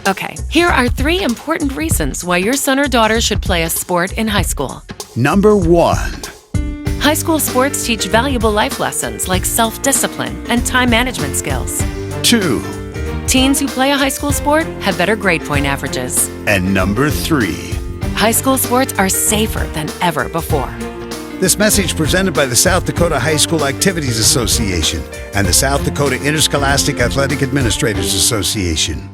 Okay, here are 3 important reasons why your son or daughter should play a sport in high school. Number 1. High school sports teach valuable life lessons like self-discipline and time management skills. 2. Teens who play a high school sport have better grade point averages. And number 3. High school sports are safer than ever before. This message presented by the South Dakota High School Activities Association and the South Dakota Interscholastic Athletic Administrators Association.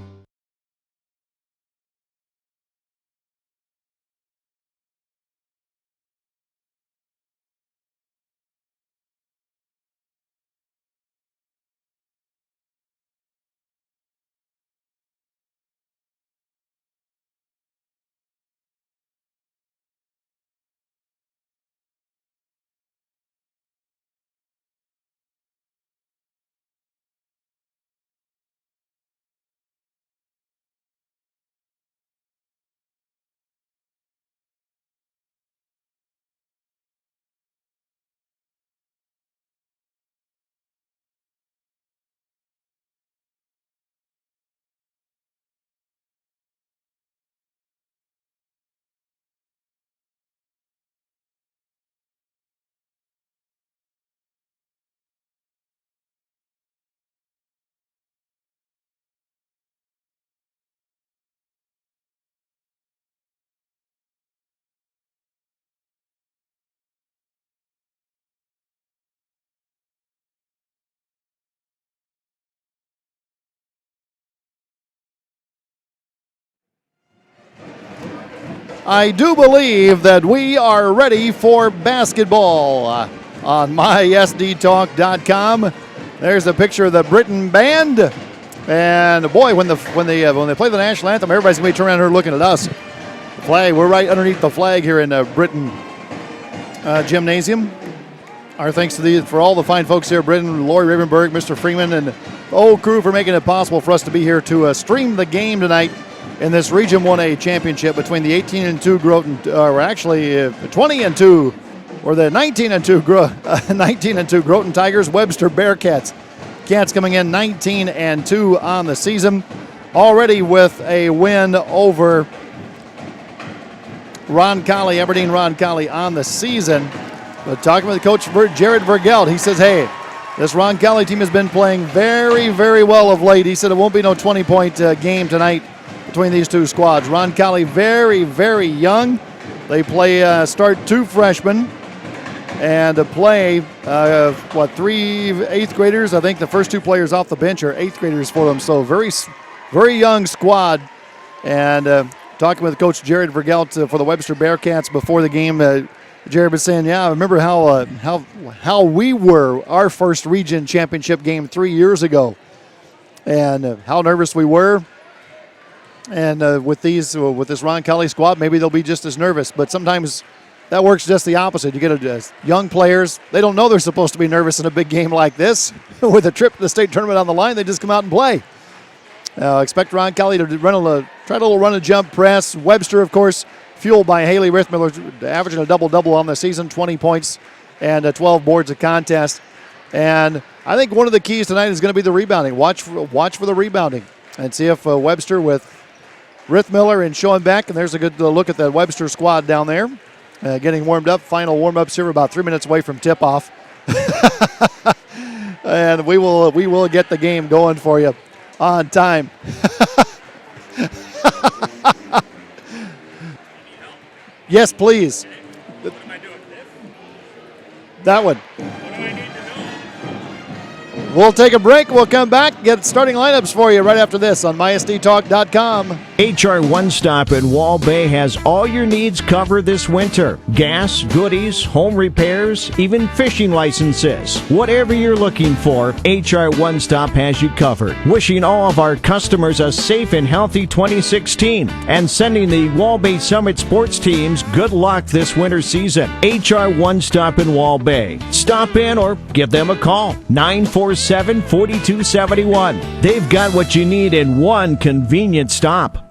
I do believe that we are ready for basketball on mysdtalk.com. There's a picture of the Britain band, and boy, when they play the national anthem, everybody's gonna be turning around here looking at us. The flag, we're right underneath the flag here in Britain Gymnasium. Our thanks for all the fine folks here, Britain, Lori Ravenberg, Mr. Freeman, and the whole crew for making it possible for us to be here to stream the game tonight in this Region 1A championship between the 18-2 Groton, or actually 20-2, or the 19-2 Groton Tigers, Webster Bearcats. Cats coming in 19-2 on the season, already with a win over Roncalli, Aberdeen Roncalli on the season. But talking with Coach Jared Vergelt, he says, hey, this Roncalli team has been playing very, very well of late. He said it won't be no 20-point game tonight between these two squads. Roncalli very, very young. They start 2 freshmen and play, 3 8th graders. I think the first 2 players off the bench are 8th graders for them. So very, very young squad. And talking with Coach Jared Vergelt for the Webster Bearcats before the game, Jared was saying, yeah, I remember how we were our first region championship game 3 years ago, and how nervous we were. And with this Roncalli squad, maybe they'll be just as nervous. But sometimes that works just the opposite. You get young players; they don't know they're supposed to be nervous in a big game like this. With a trip to the state tournament on the line, they just come out and play. Expect Roncalli to try a little run and jump press. Webster, of course, fueled by Haley Rithmiller, averaging a double-double on the season, 20 points and 12 boards a contest. And I think one of the keys tonight is going to be the rebounding. Watch for the rebounding and see if Webster with Rithmiller and Schoenbeck, and there's a good look at the Webster squad down there, getting warmed up. Final warm-ups here, about 3 minutes away from tip-off. And we will get the game going for you on time. Yes, please. What am I doing? That one. What do I need to know? We'll take a break. We'll come back, get starting lineups for you right after this on mysdtalk.com. HR One Stop in Wall Bay has all your needs covered this winter. Gas, goodies, home repairs, even fishing licenses. Whatever you're looking for, HR One Stop has you covered. Wishing all of our customers a safe and healthy 2016 and sending the Wall Bay Summit sports teams good luck this winter season. HR One Stop in Wall Bay. Stop in or give them a call. 947-4271. They've got what you need in one convenient stop.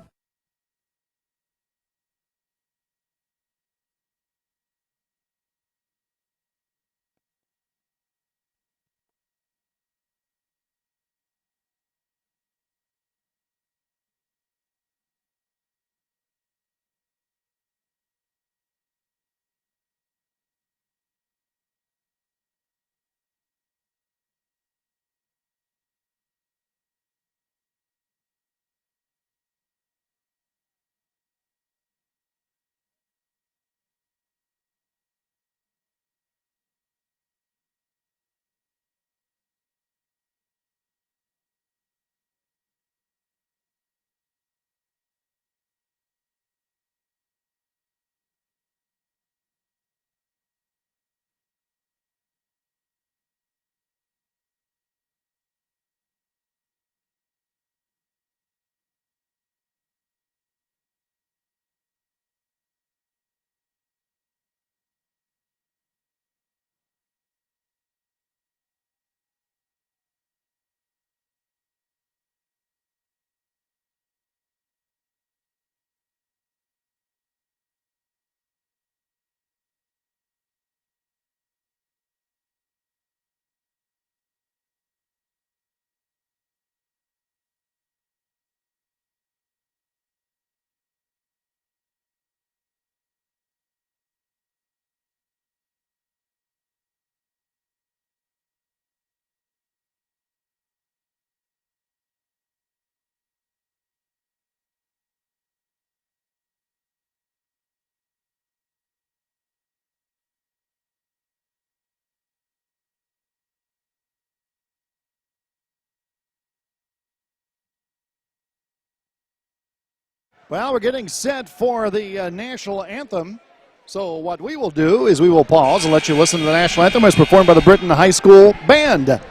Well, we're getting set for the national anthem. So what we will do is we will pause and let you listen to the national anthem as performed by the Britain High School Band. Welcome,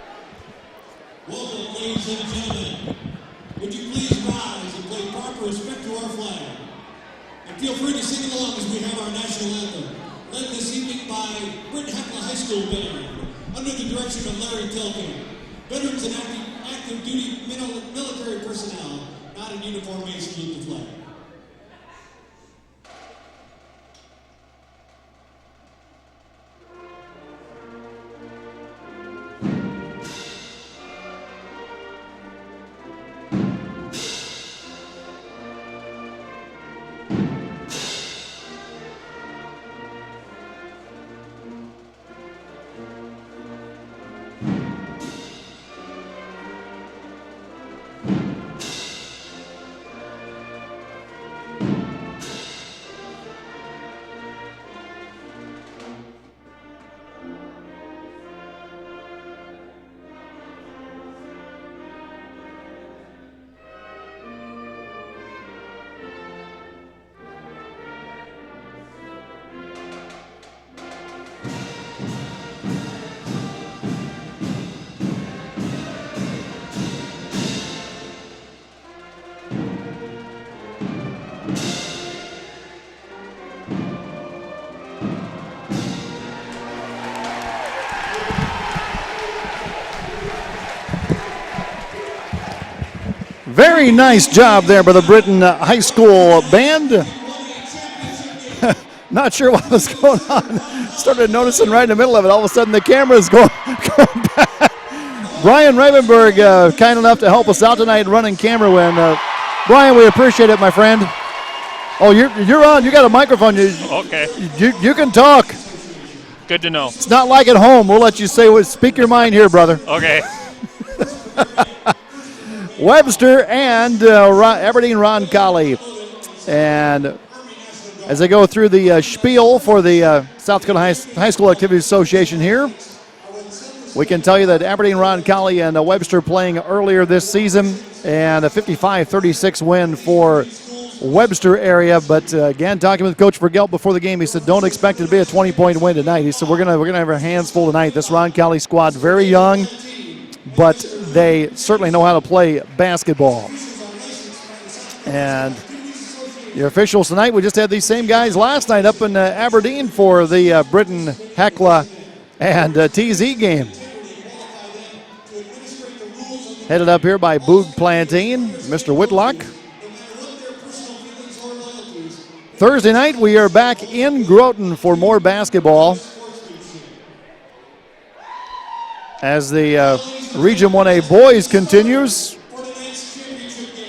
ladies and gentlemen. Would you please rise and pay proper respect to our flag? And feel free to sing along as we have our national anthem, led this evening by Britain High School Band, under the direction of Larry Tilkin. Veterans and active duty military personnel, not in uniform, may salute the flag. Very nice job there by the Britain High School Band. Not sure what was going on. Started noticing right in the middle of it. All of a sudden the camera is going back. Brian Ravenberg, kind enough to help us out tonight running camera when. Brian, we appreciate it, my friend. Oh, you're on. You got a microphone. Okay. You can talk. Good to know. It's not like at home. We'll let you speak your mind here, brother. Okay. Webster and Aberdeen Roncalli. And as they go through the spiel for the South Dakota High School Activities Association here, we can tell you that Aberdeen Roncalli and Webster playing earlier this season, and a 55-36 win for Webster area. But again, talking with Coach Vergelt before the game, he said, don't expect it to be a 20-point win tonight. He said, we're gonna have our hands full tonight. This Roncalli squad, very young, but they certainly know how to play basketball. And your officials tonight, we just had these same guys last night up in Aberdeen for the Britain Hecla and TZ game. Headed up here by Boog Plantain, Mr. Whitlock. Thursday night, we are back in Groton for more basketball as the Region 1A boys continues.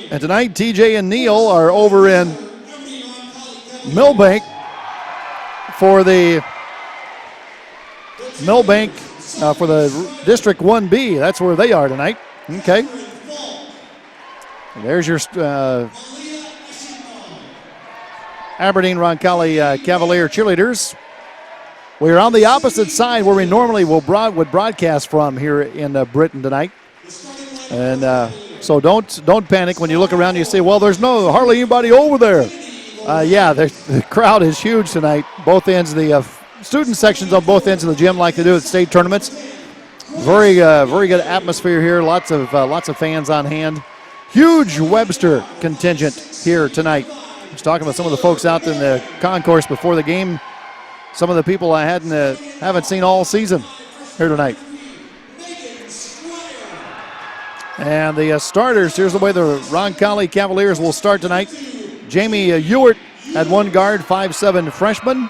And tonight, TJ and Neil are over in Millbank for the for the District 1B. That's where they are tonight. Okay. And there's your Aberdeen Roncalli Cavalier cheerleaders. We're on the opposite side where we normally would broadcast from here in Britain tonight. And so don't panic when you look around and you say, well, there's hardly anybody over there. Yeah, the crowd is huge tonight. Both ends of the student sections on both ends of the gym, like they do at state tournaments. Very good atmosphere here. Lots of fans on hand. Huge Webster contingent here tonight. I was talking with some of the folks out in the concourse before the game. Some of the people I haven't seen all season here tonight. And the starters, here's the way the Roncalli Cavaliers will start tonight. Jamie Ewart at one guard, 5'7" freshman.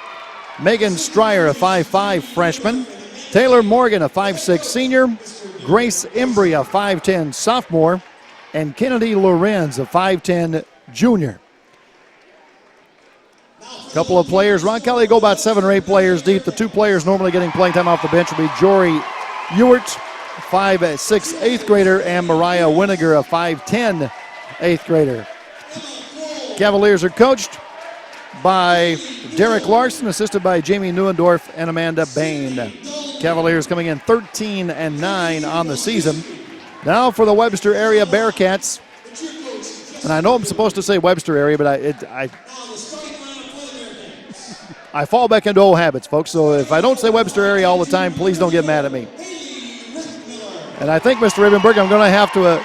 Megan Stryer, a 5'5" freshman. Taylor Morgan, a 5'6" senior. Grace Embry, a 5'10" sophomore. And Kennedy Lorenz, a 5'10" junior. Couple of players. Roncalli go about 7 or 8 players deep. The 2 players normally getting playing time off the bench will be Jory Ewart, 5'6" 8th grader, and Mariah Winiger, a 5'10" 8th grader. Cavaliers are coached by Derek Larson, assisted by Jamie Neuendorf and Amanda Bain. Cavaliers coming in 13-9 on the season. Now for the Webster area Bearcats. And I know I'm supposed to say Webster area, but I fall back into old habits, folks. So if I don't say Webster area all the time, please don't get mad at me. And I think, Mr. Ravenberg, I'm going to have to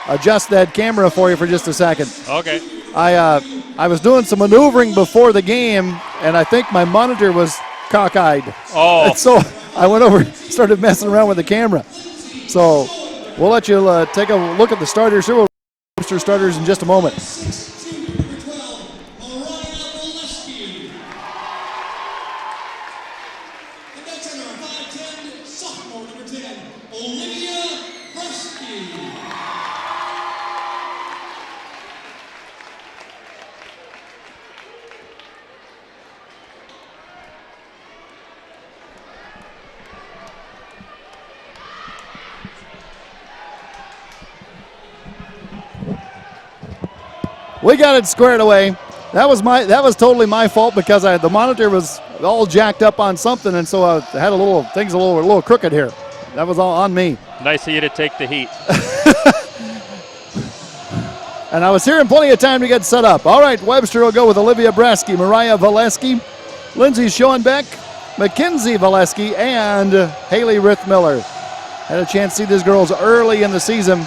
adjust that camera for you for just a second. Okay. I was doing some maneuvering before the game, and I think my monitor was cockeyed. Oh. And so I went over, started messing around with the camera. So we'll let you take a look at the starters here. We'll Webster starters in just a moment. We got it squared away. That was totally my fault because the monitor was all jacked up on something, and so I had things a little crooked here. That was all on me. Nice of you to take the heat. And I was here in plenty of time to get set up. All right, Webster will go with Olivia Bresky, Mariah Valesky, Lindsay Schoenbeck, Mackenzie Valesky, and Haley Rithmiller. Had a chance to see these girls early in the season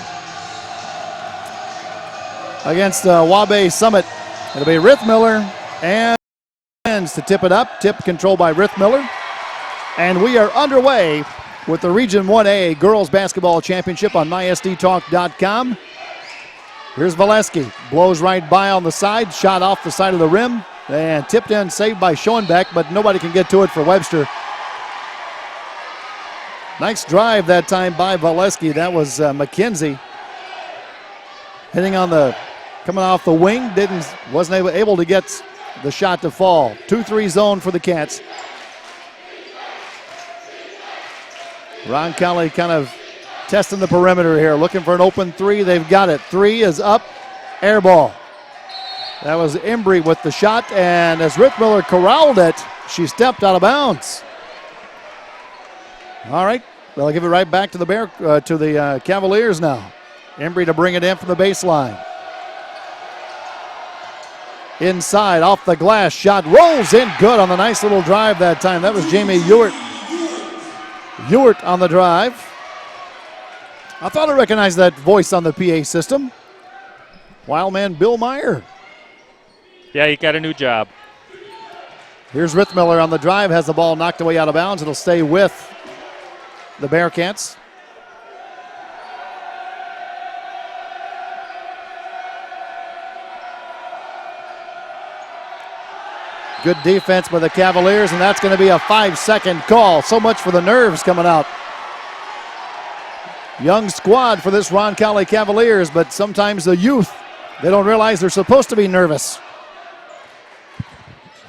against Wabash Summit. It'll be Rithmiller and to tip it up. Tip controlled by Rithmiller. And we are underway with the Region 1A Girls Basketball Championship on mysdtalk.com. Here's Valesky. Blows right by on the side. Shot off the side of the rim. And tipped in, saved by Schoenbeck, but nobody can get to it for Webster. Nice drive that time by Valesky. That was Mackenzie. Hitting coming off the wing, wasn't able to get the shot to fall. 2-3 zone for the Cats. Roncalli kind of testing the perimeter here, looking for an open three. They've got it. Three is up, air ball. That was Embry with the shot, and as Rithmiller corralled it, she stepped out of bounds. All right, they'll give it right back to the Cavaliers now. Embry to bring it in from the baseline. Inside, off the glass, shot rolls in good on the nice little drive that time. That was Jamie Ewert. Ewert on the drive. I thought I recognized that voice on the PA system. Wildman Bill Meyer. Yeah, he got a new job. Here's Rithmiller on the drive, has the ball knocked away out of bounds. It'll stay with the Bearcats. Good defense by the Cavaliers, and that's going to be a 5-second call. So much for the nerves coming out. Young squad for this Roncalli Cavaliers, but sometimes the youth, they don't realize they're supposed to be nervous.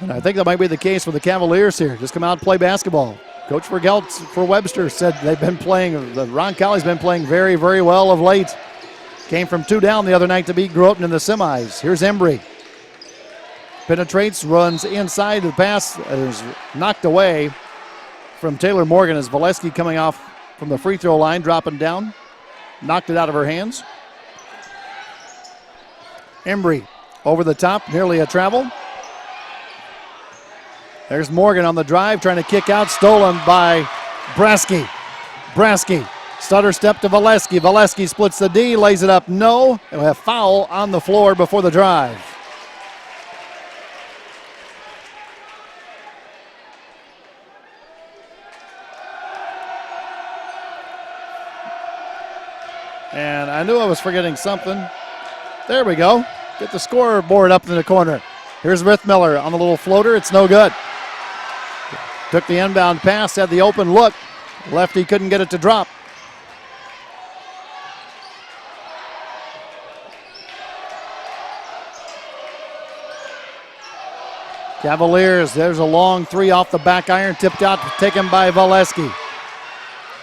And I think that might be the case with the Cavaliers here. Just come out and play basketball. Coach Vergelt for Webster said the Roncalli's been playing very, very well of late. Came from 2 down the other night to beat Groton in the semis. Here's Embry. Penetrates, runs inside. The pass is knocked away from Taylor Morgan as Valesky coming off from the free throw line, dropping down. Knocked it out of her hands. Embry over the top, nearly a travel. There's Morgan on the drive, trying to kick out, stolen by Brasky. Brasky, stutter step to Valesky. Valesky splits the D, lays it up, no. And we have foul on the floor before the drive. And I knew I was forgetting something. There we go. Get the scoreboard up in the corner. Here's Rithmiller on the little floater. It's no good. Took the inbound pass, had the open look. Lefty couldn't get it to drop. Cavaliers, there's a long three off the back iron, tipped out, taken by Valesky.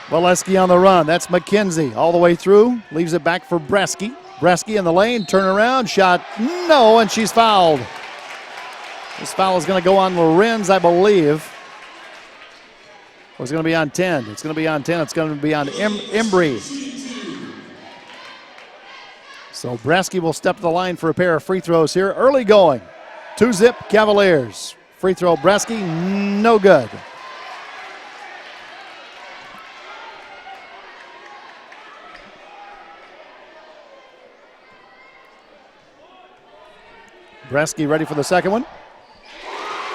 Valesky on the run. That's Mackenzie all the way through. Leaves it back for Bresky. Bresky in the lane, turn around, shot, no, and she's fouled. This foul is going to go on Lorenz, I believe. Or it's going to be on 10. It's going to be on 10. It's going to be on Embry. So Bresky will step to the line for a pair of free throws here. Early going. 2-zip Cavaliers. Free throw Bresky, no good. Bresky ready for the second one.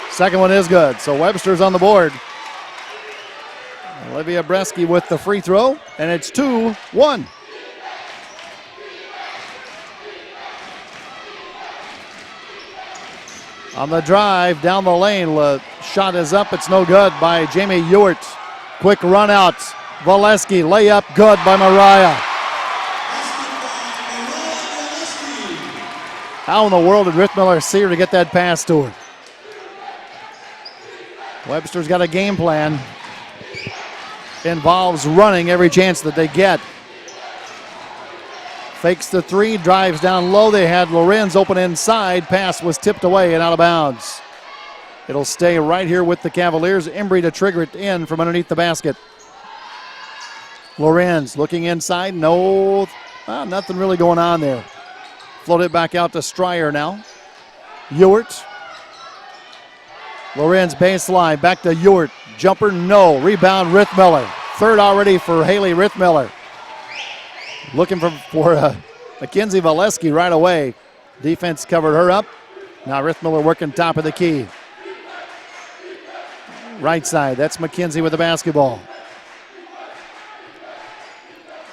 Second one is good, so Webster's on the board. Olivia Bresky with the free throw, and it's 2-1. On the drive, down the lane, shot is up, it's no good by Jamie Ewart. Quick run out, Valesky, layup, good by Mariah. How in the world did Rithmiller see her to get that pass to her? Webster's got a game plan. Involves running every chance that they get. Fakes the three, drives down low. They had Lorenz open inside. Pass was tipped away and out of bounds. It'll stay right here with the Cavaliers. Embry to trigger it in from underneath the basket. Lorenz looking inside. No, nothing really going on there. Float it back out to Stryer now. Ewart. Lorenz baseline, back to Ewart. Jumper, no. Rebound, Rithmiller. Third already for Haley Rithmiller. Looking for Mackenzie Valesky right away. Defense covered her up. Now Rithmiller working top of the key. Right side, that's Mackenzie with the basketball.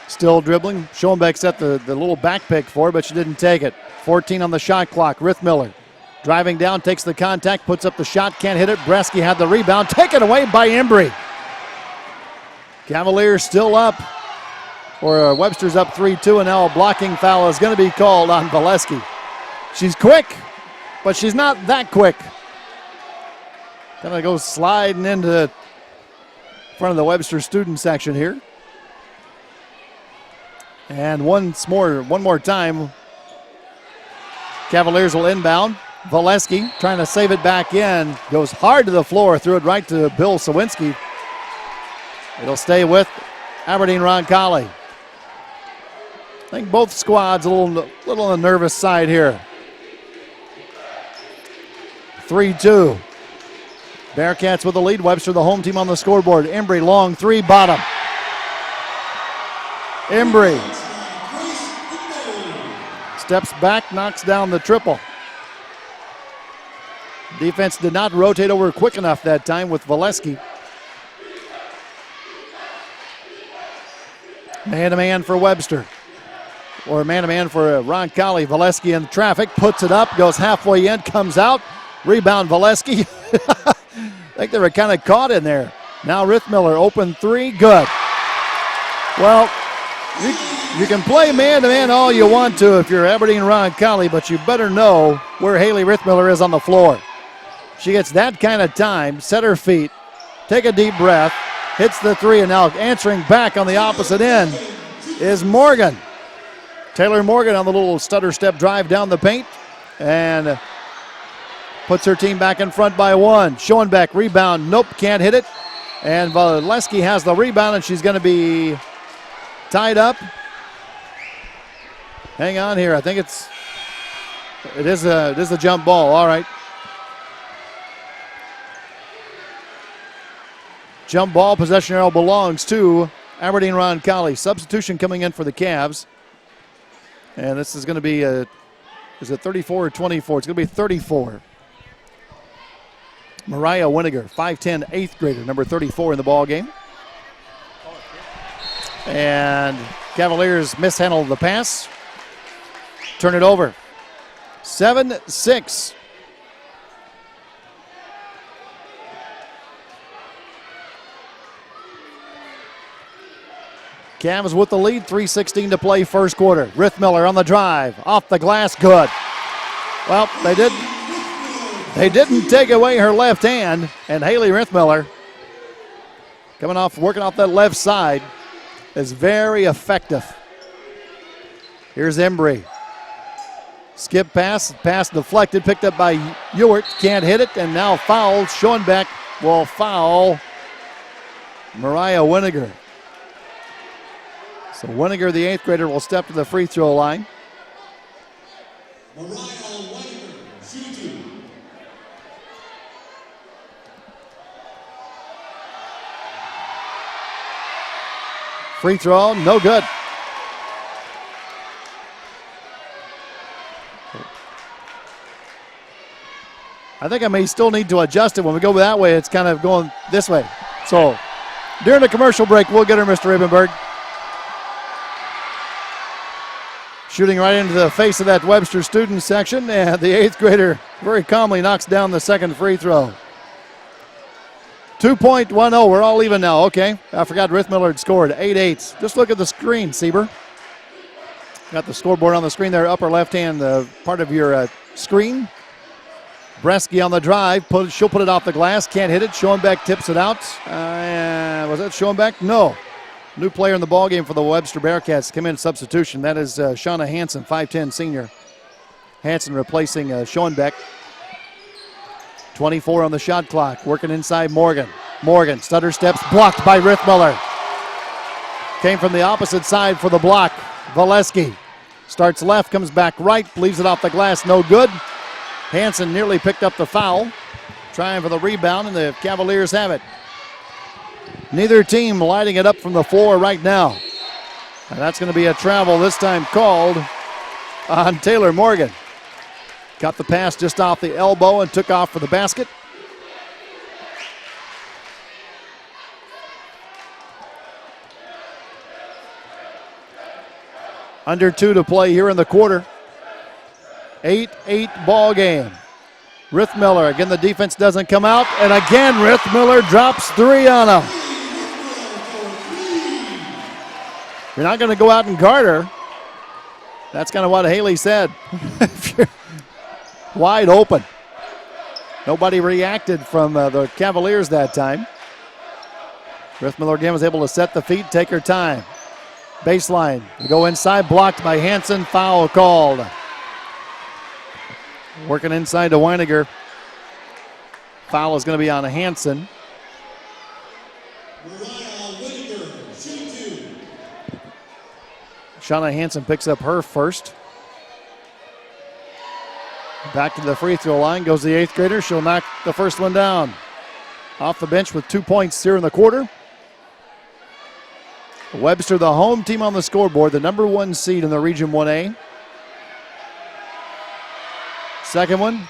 Still dribbling. Schoenbeck set the little back pick for her, but she didn't take it. 14 on the shot clock. Rithmiller driving down, takes the contact, puts up the shot, can't hit it. Bresky had the rebound, taken away by Embry. Cavaliers still up. Or Webster's up 3-2, and now a blocking foul is going to be called on Valesky. She's quick, but she's not that quick. Kind of goes sliding into front of the Webster student section here. And one more time, Cavaliers will inbound. Valesky trying to save it back in. Goes hard to the floor, threw it right to Bill Sawinski. It'll stay with Aberdeen Roncalli. I think both squads a little on the nervous side here. 3-2. Bearcats with the lead. Webster the home team on the scoreboard. Embry long three, bottom. Embry steps back, knocks down the triple. Defense did not rotate over quick enough that time with Valesky. Man-to-man for Webster. Or man-to-man for Roncalli. Valesky in traffic, puts it up, goes halfway in, comes out. Rebound Valesky. I think they were kind of caught in there. Now Rithmiller, open three, good. Well, you can play man-to-man all you want to if you're Aberdeen Roncalli, but you better know where Haley Rithmiller is on the floor. She gets that kind of time, set her feet, take a deep breath, hits the three, and now answering back on the opposite end is Morgan. Taylor Morgan on the little stutter step drive down the paint and puts her team back in front by one. Schoenbeck, rebound, nope, can't hit it. And Valesky has the rebound, and she's going to be tied up. Hang on here, I think it is a jump ball, all right. Jump ball, possession arrow belongs to Aberdeen Roncalli. Substitution coming in for the Cavs. And this is going to be is it 34 or 24? It's going to be 34. Mariah Winiger, 5'10", 8th grader, number 34 in the ball game. And Cavaliers mishandled the pass. Turn it over. 7-6. Cavs with the lead, 3:16 to play first quarter. Rithmiller on the drive, off the glass, good. Well, they didn't take away her left hand, and Haley Rithmiller, working off that left side, is very effective. Here's Embry. Skip pass deflected, picked up by Ewart, can't hit it, and now fouled. Schoenbeck will foul Mariah Winiger. So Winiger, the 8th grader, will step to the free throw line. Free throw, no good. I think I may still need to adjust it. When we go that way, it's kind of going this way. So during the commercial break, we'll get her, Mr. Ravenberg. Shooting right into the face of that Webster student section, and the 8th grader very calmly knocks down the second free throw. 2.10, we're all even now. Okay, I forgot Rithmiller had scored 8-8. Just look at the screen, Sieber. Got the scoreboard on the screen there, upper left-hand part of your screen. Bresky on the drive, she'll put it off the glass, can't hit it. Schoenbeck tips it out. Was that Schoenbeck? No. New player in the ballgame for the Webster Bearcats. Come in substitution. That is Shauna Hansen, 5'10 senior. Hansen replacing Schoenbeck. 24 on the shot clock. Working inside Morgan. Morgan, stutter steps, blocked by Rithmiller. Came from the opposite side for the block. Valesky starts left, comes back right, leaves it off the glass, no good. Hansen nearly picked up the foul. Trying for the rebound, and the Cavaliers have it. Neither team lighting it up from the floor right now. And that's going to be a travel, this time called on Taylor Morgan. Got the pass just off the elbow and took off for the basket. Under 2 to play here in the quarter. 8-8 ball game. Rithmiller, again the defense doesn't come out, and again Rithmiller drops 3 on him. You're not going to go out and guard her. That's kind of what Haley said. Wide open. Nobody reacted from the Cavaliers that time. Rithmiller again was able to set the feet, take her time. Baseline, go inside, blocked by Hansen, foul called. Working inside to Weiniger. Foul is going to be on Hansen. Shauna Hansen picks up her first. Back to the free throw line goes the 8th grader. She'll knock the first one down. Off the bench with 2 points here in the quarter. Webster, the home team on the scoreboard, the number 1 seed in the Region 1A. Second one.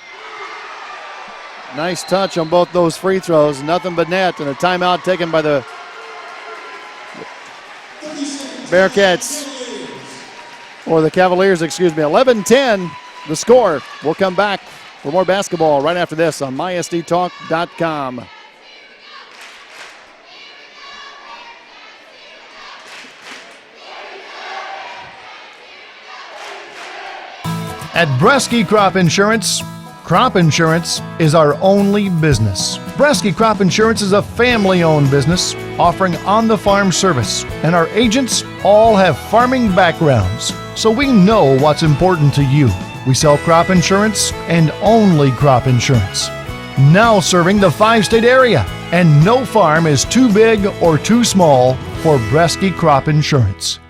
Nice touch on both those free throws. Nothing but net, and a timeout taken by the Bearcats. Or the Cavaliers, excuse me. 11-10, the score. We'll come back for more basketball right after this on mysdtalk.com. At Bresky Crop Insurance is our only business. Bresky Crop Insurance is a family-owned business offering on-the-farm service, and our agents all have farming backgrounds, so we know what's important to you. We sell crop insurance and only crop insurance. Now serving the 5-state area, and no farm is too big or too small for Bresky Crop Insurance.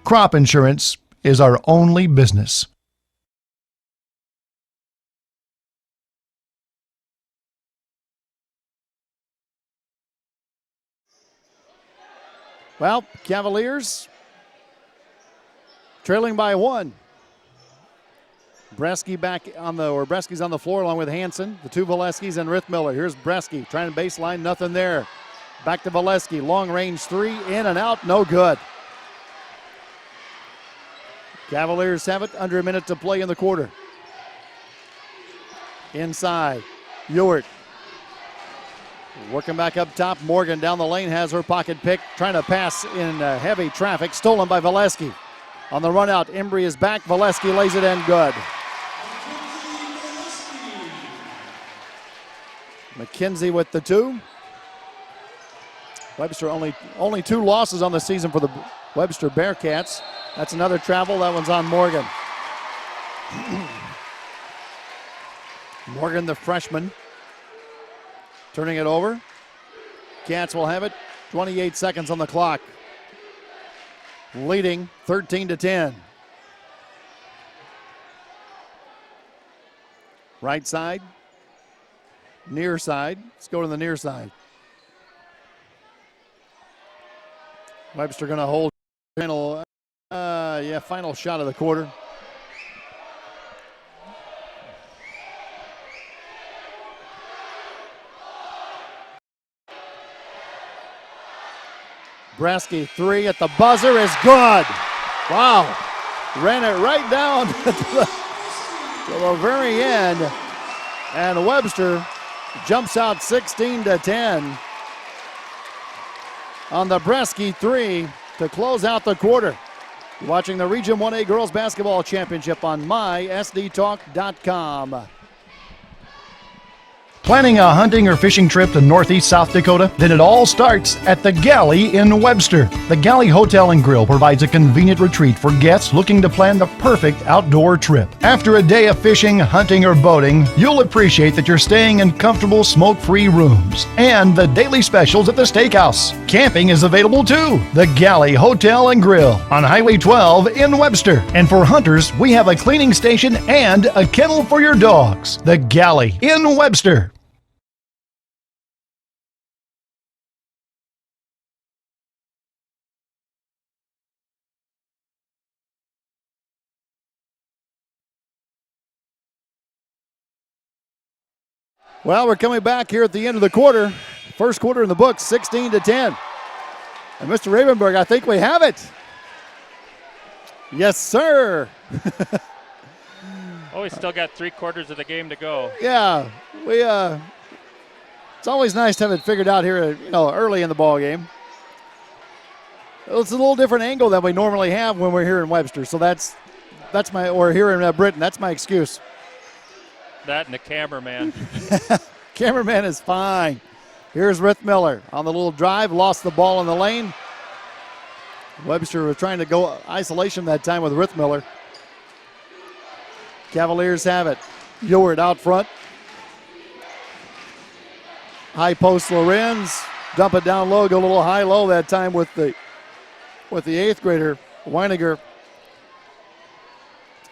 Crop insurance is our only business. Well, Cavaliers trailing by 1. Bresky's on the floor along with Hansen, the 2 Valeskis and Rithmiller. Here's Bresky trying to baseline, nothing there. Back to Valesky, long range 3, in and out, no good. Cavaliers have it, under a minute to play in the quarter. Inside, Ewart. Working back up top, Morgan down the lane has her pocket pick, trying to pass in heavy traffic, stolen by Valesky. On the run out, Embry is back, Valesky lays it in good. McKenzie with the 2. Webster only 2 losses on the season for the Webster Bearcats. That's another travel, that one's on Morgan. Morgan, the freshman. Turning it over. Cats will have it. 28 seconds on the clock. Leading 13-10. Right side. Near side. Let's go to the near side. Webster going to hold final shot of the quarter. Bresky, three at the buzzer is good. Wow. Ran it right down to the very end. And Webster jumps out 16-10 on the Bresky three to close out the quarter. You're watching the Region 1A Girls Basketball Championship on mysdtalk.com. Planning a hunting or fishing trip to Northeast South Dakota? Then it all starts at the Galley in Webster. The Galley Hotel and Grill provides a convenient retreat for guests looking to plan the perfect outdoor trip. After a day of fishing, hunting, or boating, you'll appreciate that you're staying in comfortable, smoke-free rooms. And the daily specials at the steakhouse. Camping is available too. The Galley Hotel and Grill on Highway 12 in Webster. And for hunters, we have a cleaning station and a kennel for your dogs. The Galley in Webster. Well, we're coming back here at the end of the quarter. First quarter in the books, 16-10. And Mr. Ravenberg, I think we have it. Yes, sir. Oh, we still got 3/4 of the game to go. Yeah, it's always nice to have it figured out here, early in the ball game. It's a little different angle than we normally have when we're here in Webster. So or here in Britain. That's my excuse. That and the cameraman. Cameraman is fine. Here's Rithmiller on the little drive, lost the ball in the lane. Webster was trying to go isolation that time with Rithmiller. Cavaliers have it. Ewart out front. High post Lorenz. Dump it down low, go a little high-low that time with the 8th grader, Weiniger.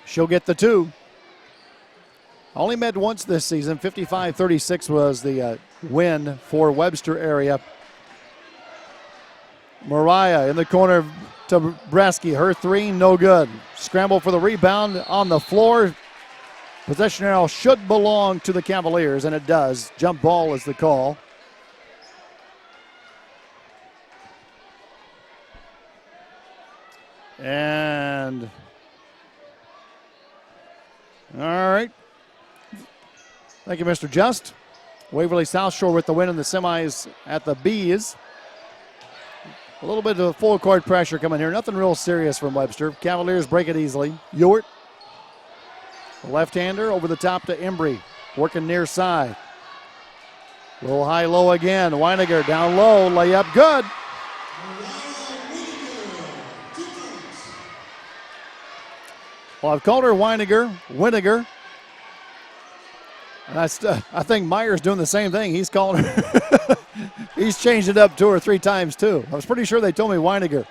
She'll get the two. Only met once this season. 55-36 was the win for Webster area. Mariah in the corner to Bresky. Her three, no good. Scramble for the rebound on the floor. Possession arrow should belong to the Cavaliers, and it does. Jump ball is the call. And all right. Thank you, Mr. Just. Waverly South Shore with the win in the semis at the Bees. A little bit of full court pressure coming here. Nothing real serious from Webster. Cavaliers break it easily. Ewart, the left-hander over the top to Embry. Working near side. A little high-low again. Weiniger down low. Layup good. Well, I've called her Winiger. And I think Meyer's doing the same thing. He's calling her. He's changed it up 2 or 3 times, too. I was pretty sure they told me Weiniger.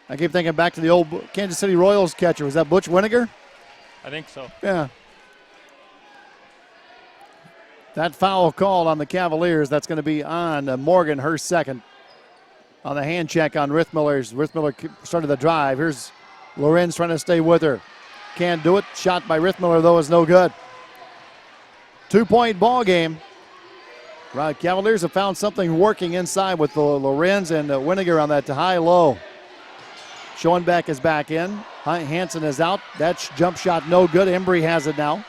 I keep thinking back to the old Kansas City Royals catcher. Was that Butch Winiger? I think so. Yeah. That foul called on the Cavaliers. That's going to be on Morgan, her second. On the hand check on Rithmiller. Rithmiller started the drive. Here's Lorenz trying to stay with her. Can't do it. Shot by Rithmiller, though, is no good. 2-point ball game. Right, Cavaliers have found something working inside with the Lorenz and Winiger on that high-low. Schoenbeck is back in. Hansen is out. That jump shot no good. Embry has it now.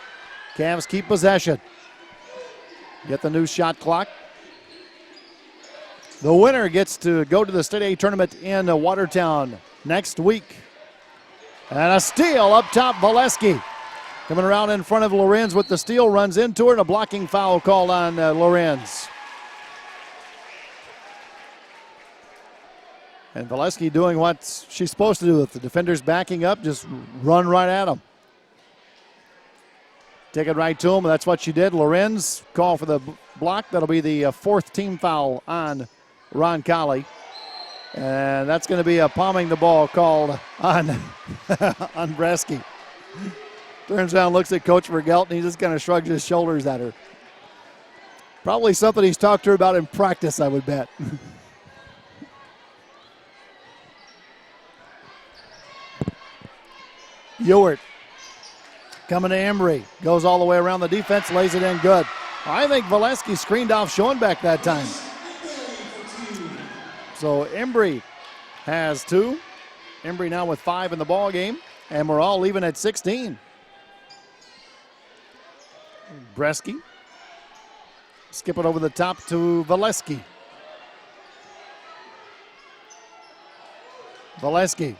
Cavs keep possession. Get the new shot clock. The winner gets to go to the State A tournament in Watertown next week. And a steal up top, Valesky. Coming around in front of Lorenz with the steal, runs into her, and a blocking foul called on Lorenz. And Valesky doing what she's supposed to do. With the defenders backing up, just run right at him. Take it right to him, and that's what she did. Lorenz call for the block. That'll be the 4th team foul on Roncalli. And that's going to be a palming the ball called on, on Bresky. Turns around, looks at Coach Vergelt, and he just kind of shrugs his shoulders at her. Probably something he's talked to her about in practice, I would bet. Ewart coming to Embry. Goes all the way around the defense, lays it in good. I think Valesky screened off Schoenbeck that time. So Embry has 2. Embry now with 5 in the ball game, and we're all leaving at 16. Bresky. Skip it over the top to Valesky. Valesky.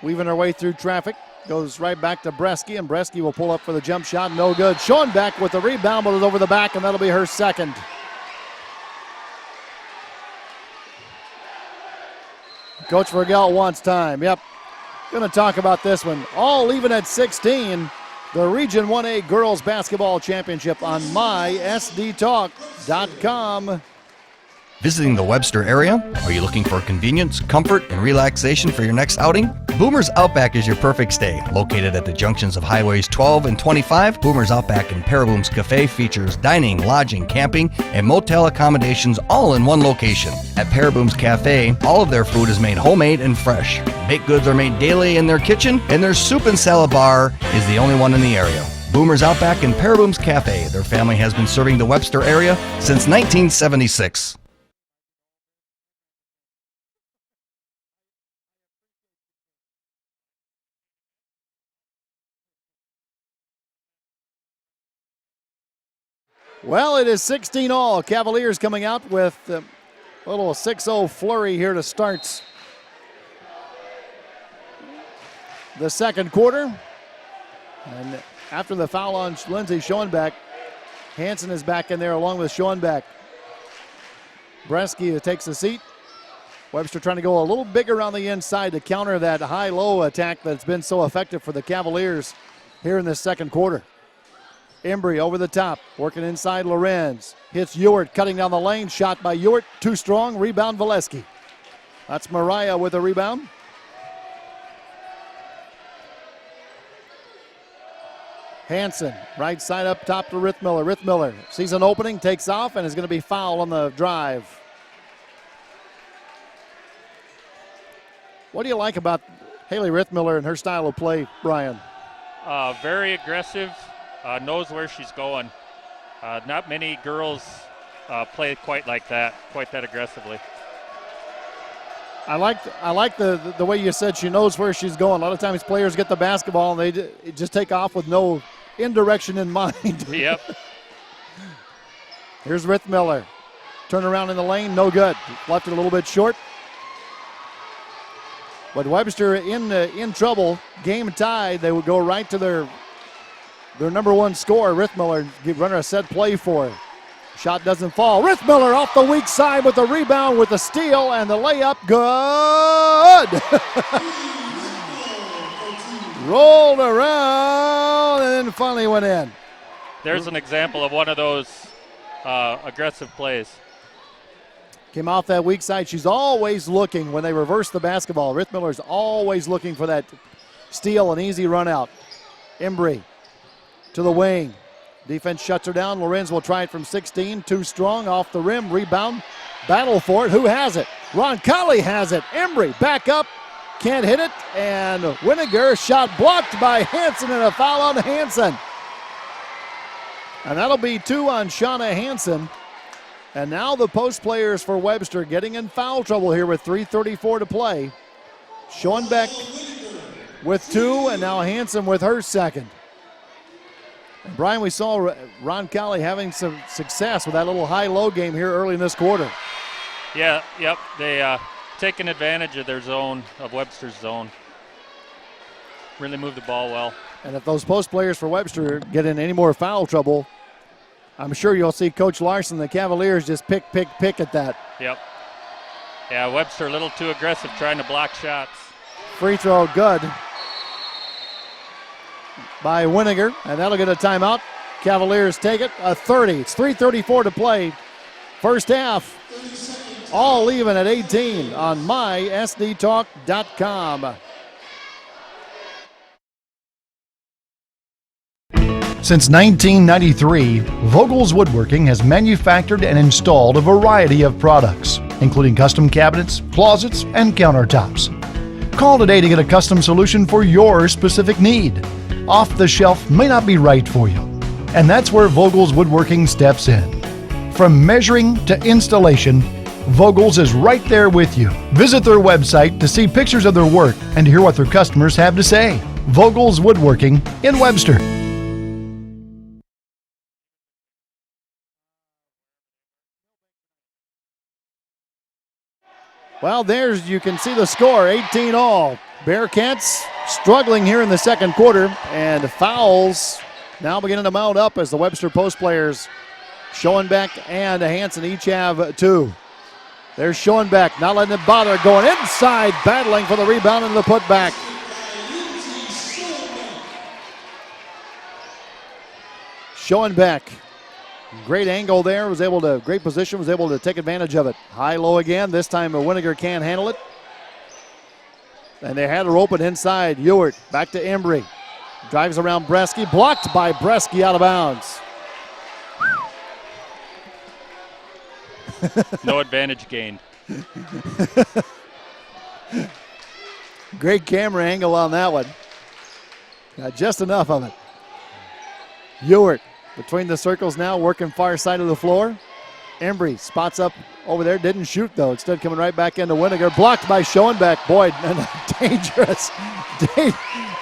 Weaving her way through traffic. Goes right back to Bresky, and Bresky will pull up for the jump shot. No good. Schoenbeck with the rebound, but it's over the back, and that'll be her second. Coach Vergel wants time. Yep. Going to talk about this one. All leaving at 16. The Region 1A Girls Basketball Championship on mysdtalk.com. Visiting the Webster area? Are you looking for convenience, comfort, and relaxation for your next outing? Boomer's Outback is your perfect stay. Located at the junctions of Highways 12 and 25, Boomer's Outback and Paraboom's Cafe features dining, lodging, camping, and motel accommodations all in one location. At Paraboom's Cafe, all of their food is made homemade and fresh. Baked goods are made daily in their kitchen, and their soup and salad bar is the only one in the area. Boomer's Outback and Paraboom's Cafe. Their family has been serving the Webster area since 1976. Well, it is 16 all. Cavaliers coming out with a little 6-0 flurry here to start the second quarter. And after the foul on Lindsay Schoenbeck, Hansen is back in there along with Schoenbeck. Bresky takes the seat. Webster trying to go a little bigger on the inside to counter that high-low attack that's been so effective for the Cavaliers here in this second quarter. Embry over the top, working inside Lorenz. Hits Ewart, cutting down the lane. Shot by Ewart, too strong. Rebound Valesky. That's Mariah with a rebound. Hansen, right side up top to Rithmiller. Rithmiller sees an opening, takes off, and is going to be fouled on the drive. What do you like about Haley Rithmiller and her style of play, Brian? Very aggressive. Knows where she's going. Not many girls play quite that aggressively. I like the way you said she knows where she's going. A lot of times players get the basketball and they just take off with no indirection in mind. Yep. Here's Rithmiller. Turn around in the lane, no good. Left it a little bit short. But Webster in trouble. Game tied. They would go right to their number one scorer, Rithmiller, run a set play for her. Shot doesn't fall. Rithmiller off the weak side with the rebound, with the steal, and the layup. Good! Rolled around and then finally went in. There's an example of one of those aggressive plays. Came off that weak side. She's always looking when they reverse the basketball. Rithmiller's always looking for that steal, an easy run out. Embry to the wing. Defense shuts her down. Lorenz will try it from 16. Too strong off the rim. Rebound. Battle for it. Who has it? Roncalli has it. Embry back up. Can't hit it. And Winiger shot blocked by Hansen and a foul on Hansen. And that'll be 2 on Shauna Hansen. And now the post players for Webster getting in foul trouble here with 3:34 to play. Schoenbeck with 2, and now Hansen with her second. And Brian, we saw Roncalli having some success with that little high-low game here early in this quarter. Yeah, yep. They taking advantage of their zone, of Webster's zone. Really moved the ball well. And if those post players for Webster get in any more foul trouble, I'm sure you'll see Coach Larson, the Cavaliers, just pick at that. Yep. Yeah, Webster a little too aggressive trying to block shots. Free throw good by Winiger, and that'll get a timeout. Cavaliers take it, a 30. It's 3:34 to play. First half, all leaving at 18 on mysdtalk.com. Since 1993, Vogel's Woodworking has manufactured and installed a variety of products, including custom cabinets, closets, and countertops. Call today to get a custom solution for your specific need. Off the shelf may not be right for you, and that's where Vogel's Woodworking steps in. From measuring to installation, Vogel's is right there with you. Visit their website to see pictures of their work and to hear what their customers have to say. Vogel's Woodworking in Webster. Well, there's, you can see the score, 18 all. Bearcats struggling here in the second quarter, and fouls now beginning to mount up as the Webster post players, Schoenbeck and Hansen, each have 2. There's Schoenbeck, not letting it bother, going inside, battling for the rebound and the putback. Schoenbeck, great angle there, great position, was able to take advantage of it. High-low again, this time Winiger can't handle it. And they had her open inside. Ewart, back to Embry. Drives around Bresky, blocked by Bresky, out of bounds. No advantage gained. Great camera angle on that one. Got just enough of it. Ewart between the circles now, working far side of the floor. Embry spots up over there, didn't shoot though. Instead coming right back into Winiger. Blocked by Schoenbeck. Boy,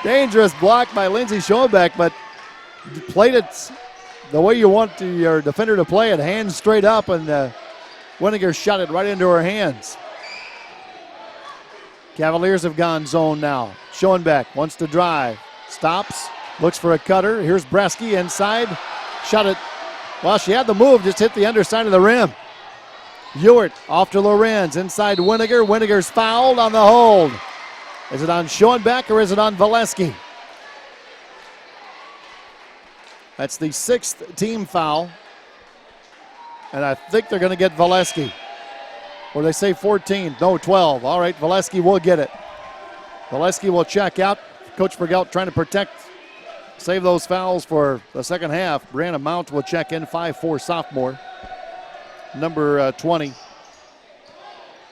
dangerous block by Lindsay Schoenbeck, but played it the way you want your defender to play it, hands straight up, and Winiger shot it right into her hands. Cavaliers have gone zone now. Schoenbeck wants to drive, stops, looks for a cutter. Here's Bresky inside, shot it. Well, she had the move, just hit the underside of the rim. Ewart off to Lorenz, inside Winiger. Winiger's fouled on the hold. Is it on Schoenbeck or is it on Valesky? That's the 6th team foul. And I think they're going to get Valesky. Or they say 14, no, 12. All right, Valesky will get it. Valesky will check out. Coach Vergelt trying to save those fouls for the second half. Brianna Mount will check in, 5'4" sophomore, number 20.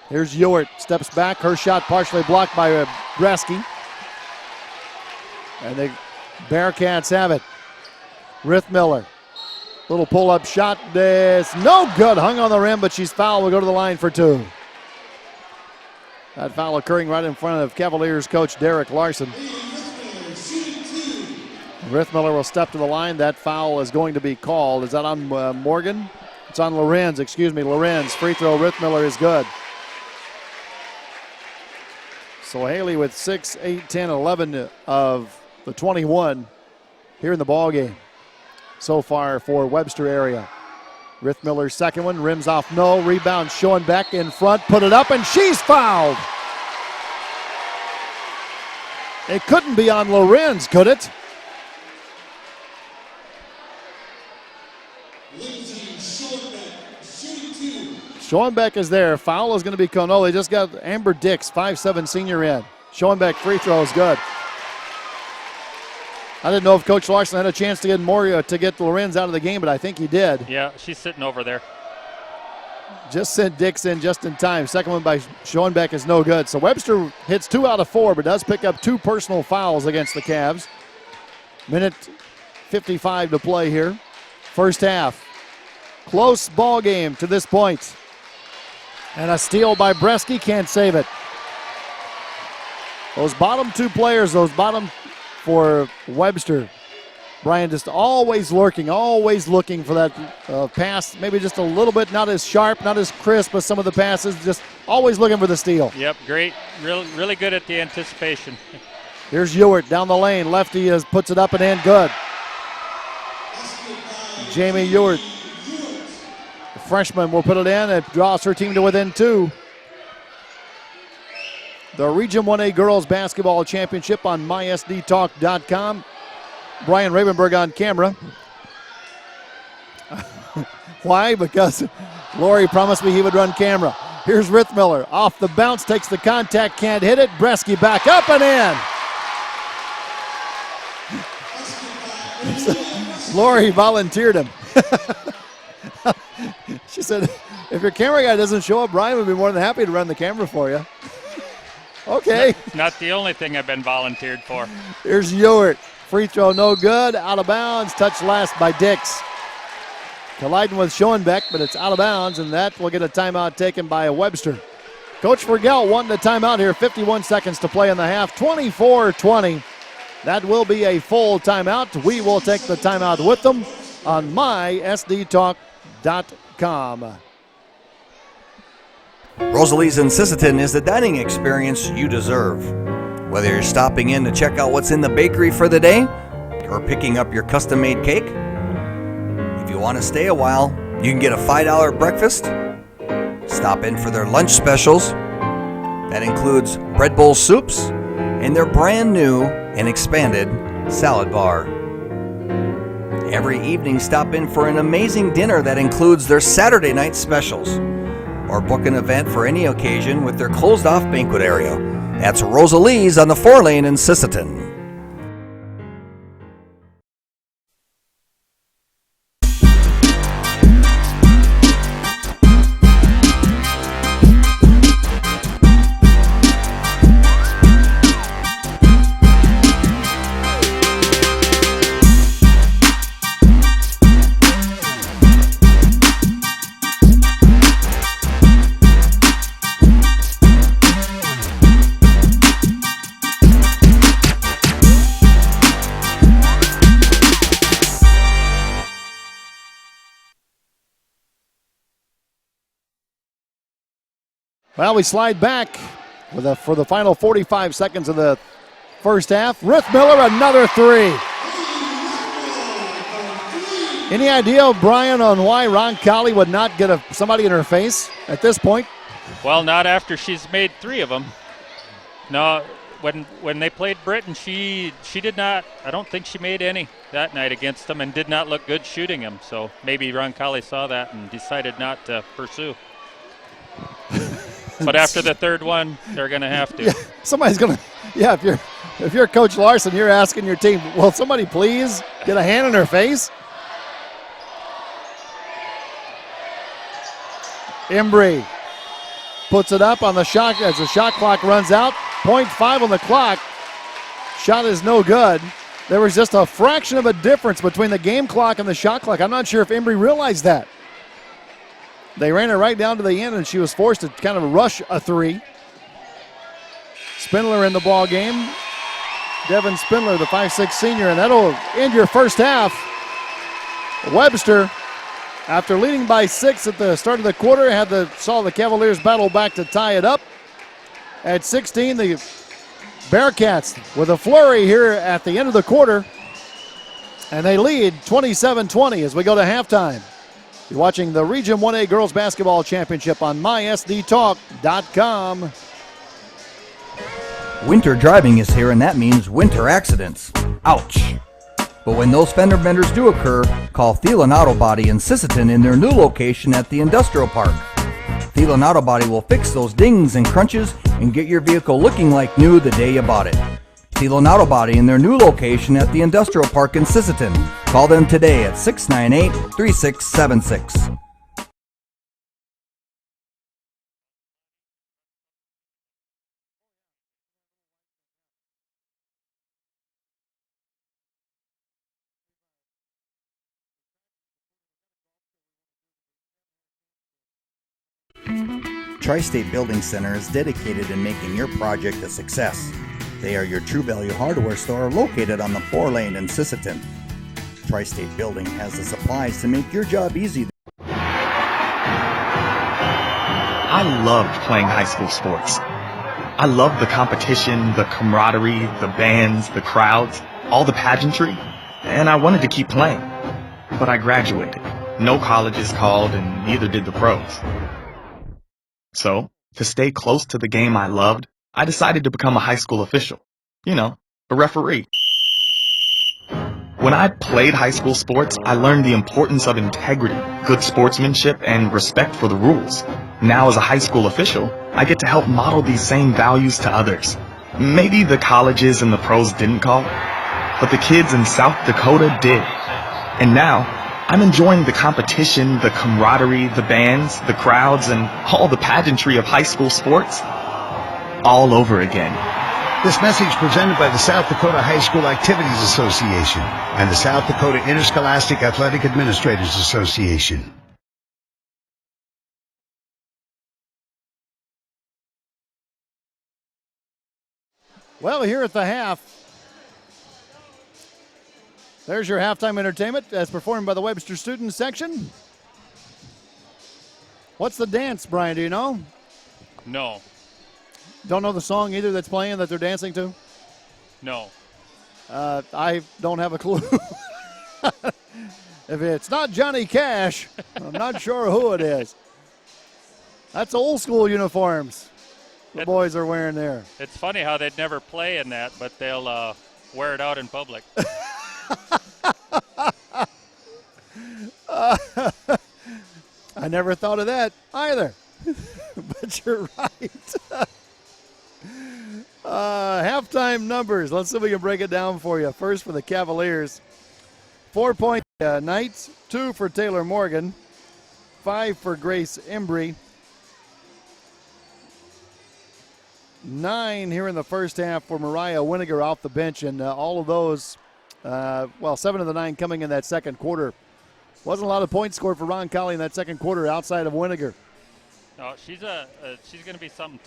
Here's Ewart, steps back. Her shot partially blocked by Bresky. And the Bearcats have it. Rithmiller, little pull-up shot. It's no good. Hung on the rim, but she's fouled. Will go to the line for 2. That foul occurring right in front of Cavaliers coach Derek Larson. Rithmiller will step to the line. That foul is going to be called. Is that on Morgan? It's on Lorenz, Lorenz. Free throw, Rithmiller is good. So Haley with 6, 8, 10, 11 of the 21 here in the ball game so far for Webster area. Rithmiller's second one, rims off no, rebound Schoenbeck in front, put it up, and she's fouled. It couldn't be on Lorenz, could it? Schoenbeck is there. Foul is going to be called. No, they just got Amber Dix, 5'7" senior in. Schoenbeck free throw is good. I didn't know if Coach Larson had a chance to get Lorenz out of the game, but I think he did. Yeah, she's sitting over there. Just sent Dix in just in time. Second one by Schoenbeck is no good. So Webster hits 2 out of 4, but does pick up 2 personal fouls against the Cavs. Minute 55 to play here. First half. Close ball game to this point. And a steal by Bresky, can't save it. Those bottom 2 players, those bottom for Webster, Brian, just always lurking, always looking for that pass, maybe just a little bit, not as sharp, not as crisp as some of the passes, just always looking for the steal. Yep, great, really good at the anticipation. Here's Ewart down the lane, lefty puts it up and in, good. Jamie Ewart, the freshman, will put it in. It draws her team to within 2. The Region 1A Girls Basketball Championship on mysdtalk.com. Brian Ravenberg on camera. Why? Because Lori promised me he would run camera. Here's Rithmiller. Off the bounce, takes the contact, can't hit it. Bresky back up and in. Lori volunteered him. She said, if your camera guy doesn't show up, Brian would be more than happy to run the camera for you. Okay. Not the only thing I've been volunteered for. Here's Ewart. Free throw no good. Out of bounds. Touched last by Dix. Colliding with Schoenbeck, but it's out of bounds, and that will get a timeout taken by Webster. Coach Vergel wanting a timeout here. 51 seconds to play in the half. 24-20. That will be a full timeout. We will take the timeout with them on mysdtalk.com. Rosalie's in Sisseton is the dining experience you deserve. Whether you're stopping in to check out what's in the bakery for the day or picking up your custom-made cake, if you want to stay a while, you can get a $5 breakfast. Stop in for their lunch specials. That includes bread bowl soups and their brand new and expanded salad bar. Every evening, stop in for an amazing dinner that includes their Saturday night specials. Or book an event for any occasion with their closed-off banquet area. That's Rosalie's on the 4-lane in Sisseton. Well, we slide back for the final 45 seconds of the first half. Ruth Miller, another three. Any idea, Brian, on why Roncalli would not get somebody in her face at this point? Well, not after she's made 3 of them. No, when they played Britain, she did not. I don't think she made any that night against them and did not look good shooting them. So maybe Roncalli saw that and decided not to pursue. But after the third one, they're going to have to. Yeah, somebody's going to. Yeah, if you're Coach Larson, you're asking your team, will somebody please get a hand in her face? Embry puts it up on the shot as the shot clock runs out. 0.5 on the clock. Shot is no good. There was just a fraction of a difference between the game clock and the shot clock. I'm not sure if Embry realized that. They ran her right down to the end, and she was forced to kind of rush a three. Spindler in the ball game. Devin Spindler, the 5'6" senior, and that'll end your first half. Webster, after leading by 6 at the start of the quarter, saw the Cavaliers battle back to tie it up. At 16, the Bearcats with a flurry here at the end of the quarter, and they lead 27-20 as we go to halftime. You're watching the Region 1A Girls Basketball Championship on mysdtalk.com. Winter driving is here, and that means winter accidents. Ouch. But when those fender benders do occur, call Thielen Auto Body in Sisseton in their new location at the Industrial Park. Thielen Auto Body will fix those dings and crunches and get your vehicle looking like new the day you bought it. Thielen Auto Body in their new location at the Industrial Park in Sisseton. Call them today at 698-3676. Tri-State Building Center is dedicated in making your project a success. They are your True Value hardware store located on the 4-lane in Sisseton. Tri-State Building has the supplies to make your job easy. I loved playing high school sports. I loved the competition, the camaraderie, the bands, the crowds, all the pageantry, and I wanted to keep playing. But I graduated. No colleges called, and neither did the pros. So, to stay close to the game I loved, I decided to become a high school official. You know, a referee. When I played high school sports, I learned the importance of integrity, good sportsmanship, and respect for the rules. Now as a high school official, I get to help model these same values to others. Maybe the colleges and the pros didn't call, but the kids in South Dakota did. And now, I'm enjoying the competition, the camaraderie, the bands, the crowds, and all the pageantry of high school sports all over again. This message presented by the South Dakota High School Activities Association and the South Dakota Interscholastic Athletic Administrators Association. Well, here at the half, there's your halftime entertainment as performed by the Webster student section. What's the dance, Brian? Do you know? No. Don't know the song either that's playing that they're dancing to? No. I don't have a clue. If it's not Johnny Cash, I'm not sure who it is. That's old school uniforms the boys are wearing there. It's funny how they'd never play in that, but they'll wear it out in public. I never thought of that either. But you're right. Halftime numbers. Let's see if we can break it down for you. First for the Cavaliers. 4-point Knights, 2 for Taylor Morgan, 5 for Grace Embry, 9 here in the first half for Mariah Winiger off the bench, and all of those, 7 of the 9 coming in that second quarter. Wasn't a lot of points scored for Ron Colley in that second quarter outside of Winiger. No, she's going to be something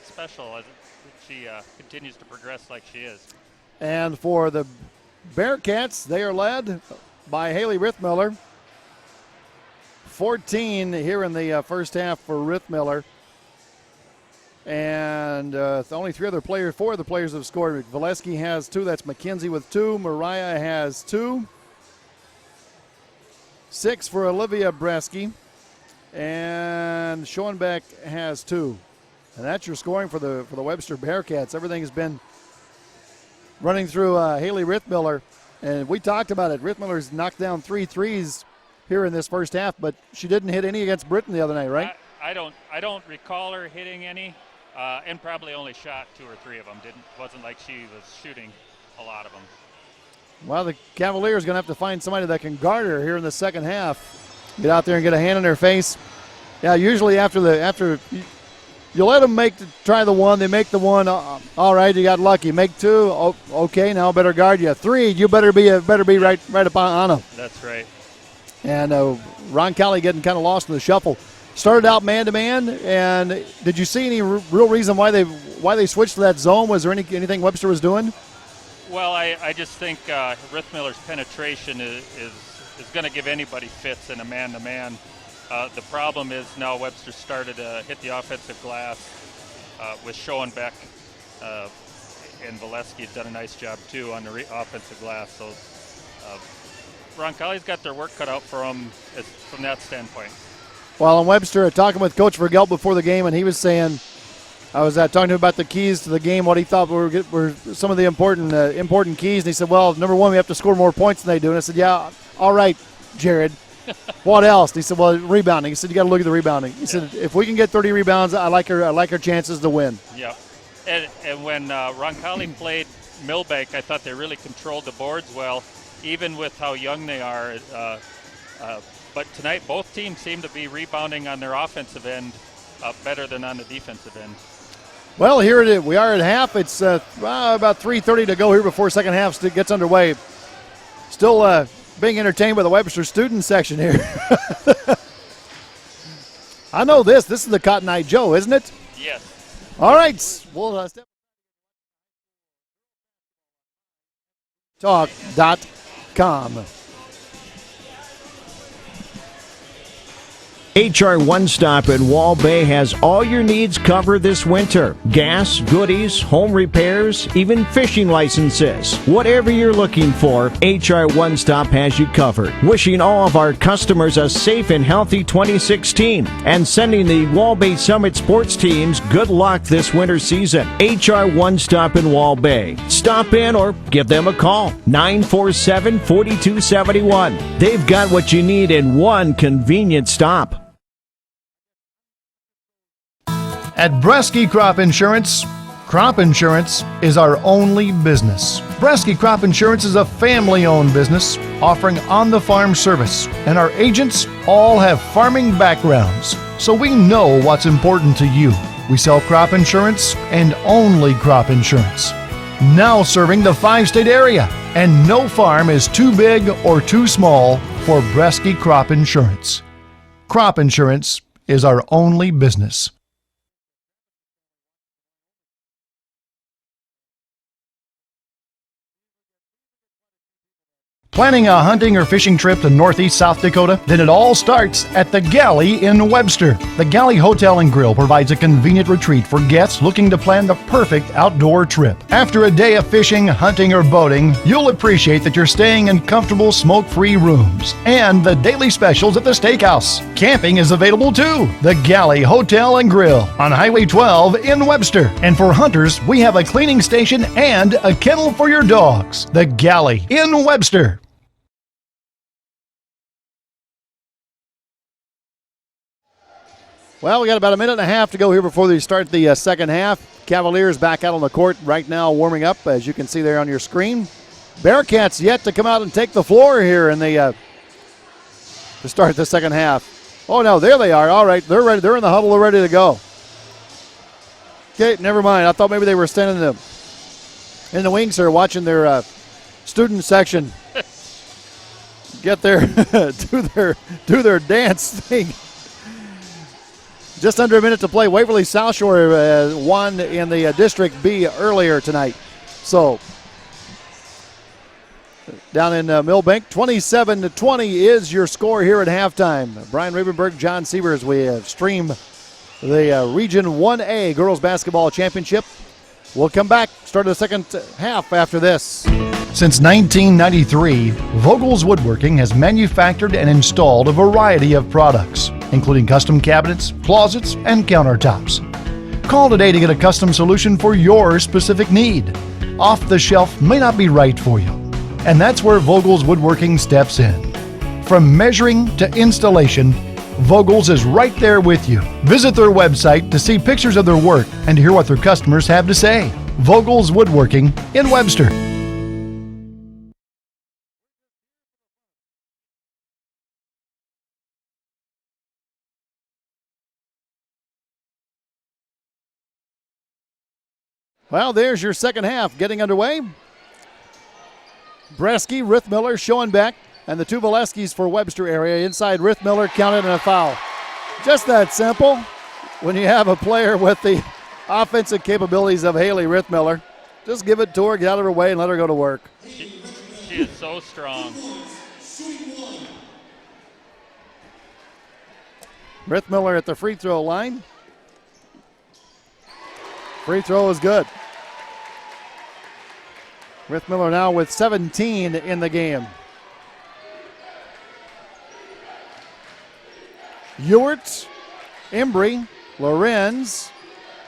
special as she continues to progress like she is. And for the Bearcats, they are led by Haley Rithmiller. 14 here in the first half for Rithmiller. And only 4 other players have scored. Valesky has 2. That's McKenzie with 2. Mariah has 2. 6 for Olivia Bresky. And Schoenbeck has 2. And that's your scoring for the Webster Bearcats. Everything has been running through Haley Rithmiller. And we talked about it. Rithmiller's knocked down 3 threes here in this first half, but she didn't hit any against Britain the other night, right? I don't recall her hitting any, and probably only shot 2 or 3 of them. Wasn't like she was shooting a lot of them. Well, the Cavaliers are going to have to find somebody that can guard her here in the second half. Get out there and get a hand in their face. Yeah, usually after you let them try the one, they make the one. All right, you got lucky. Make 2. Oh, okay, now better guard you. 3, you better be right up on them. That's right. And Ron Colley getting kind of lost in the shuffle. Started out man-to-man, and did you see any real reason why they switched to that zone? Was there anything Webster was doing? Well, I just think Rithmiller's penetration is going to give anybody fits in a man-to-man. The problem is now Webster started to hit the offensive glass with Schoenbeck, and Valesky has done a nice job too on the offensive glass. So Ron Colley's got their work cut out for them from that standpoint. Well, and Webster, talking with Coach Vergelt before the game, and he was saying, I was talking to him about the keys to the game, what he thought were some of the important keys. And he said, well, number 1, we have to score more points than they do. And I said, yeah, all right, Jared. What else? And he said, well, rebounding. He said, you got to look at the rebounding. He said, if we can get 30 rebounds, I like our chances to win. Yeah. And when Ron Colley played Millbank, I thought they really controlled the boards well, even with how young they are. But tonight, both teams seem to be rebounding on their offensive end better than on the defensive end. Well, here it is. We are at half. It's about 3:30 to go here before second half gets underway. Still being entertained by the Webster student section here. I know this. This is the Cotton Eye Joe, isn't it? Yes. All right. We'll step talk.com. HR One Stop in Wall Bay has all your needs covered this winter. Gas, goodies, home repairs, even fishing licenses. Whatever you're looking for, HR One Stop has you covered. Wishing all of our customers a safe and healthy 2016 and sending the Wall Bay Summit sports teams good luck this winter season. HR One Stop in Wall Bay. Stop in or give them a call. 947-4271. They've got what you need in one convenient stop. At Bresky Crop Insurance Crop insurance is our only business. Bresky Crop Insurance is a family-owned business offering on-the-farm service, and our agents all have farming backgrounds, so we know what's important to you. We sell crop insurance and only crop insurance. Now serving the 5-state area, and no farm is too big or too small for Bresky Crop Insurance. Crop insurance is our only business. Planning a hunting or fishing trip to northeast South Dakota? Then it all starts at the Galley in Webster. The Galley Hotel and Grill provides a convenient retreat for guests looking to plan the perfect outdoor trip. After a day of fishing, hunting, or boating, you'll appreciate that you're staying in comfortable, smoke-free rooms and the daily specials at the steakhouse. Camping is available too. The Galley Hotel and Grill on Highway 12 in Webster. And for hunters, we have a cleaning station and a kennel for your dogs. The Galley in Webster. Well, we got about a minute and a half to go here before they start the second half. Cavaliers back out on the court right now warming up, as you can see there on your screen. Bearcats yet to come out and take the floor here in the to start the second half. Oh, no, there they are. All right, they're ready. They're in the huddle. They're ready to go. Okay, never mind. I thought maybe they were standing in the wings here watching their student section get their do their dance thing. Just under a minute to play. Waverly South Shore won in the District B earlier tonight. So down in Millbank, 27-20 is your score here at halftime. Brian Ravenberg, John Sievers, we stream the Region 1A Girls Basketball Championship. We'll come back, start the second half after this. Since 1993, Vogel's Woodworking has manufactured and installed a variety of products, including custom cabinets, closets, and countertops. Call today to get a custom solution for your specific need. Off the shelf may not be right for you, and that's where Vogel's Woodworking steps in. From measuring to installation, Vogel's is right there with you. Visit their website to see pictures of their work and to hear what their customers have to say. Vogel's Woodworking in Webster. Well, there's your second half getting underway. Bresky, Rithmiller, Schoenbeck, and the two Valeskis for Webster area. Inside Rithmiller counted and a foul. Just that simple when you have a player with the offensive capabilities of Haley Rithmiller. Just give it to her, get out of her way, and let her go to work. She is so strong. Rithmiller at the free throw line. Free throw is good. Rithmiller now with 17 in the game. Ewart, Embry, Lorenz,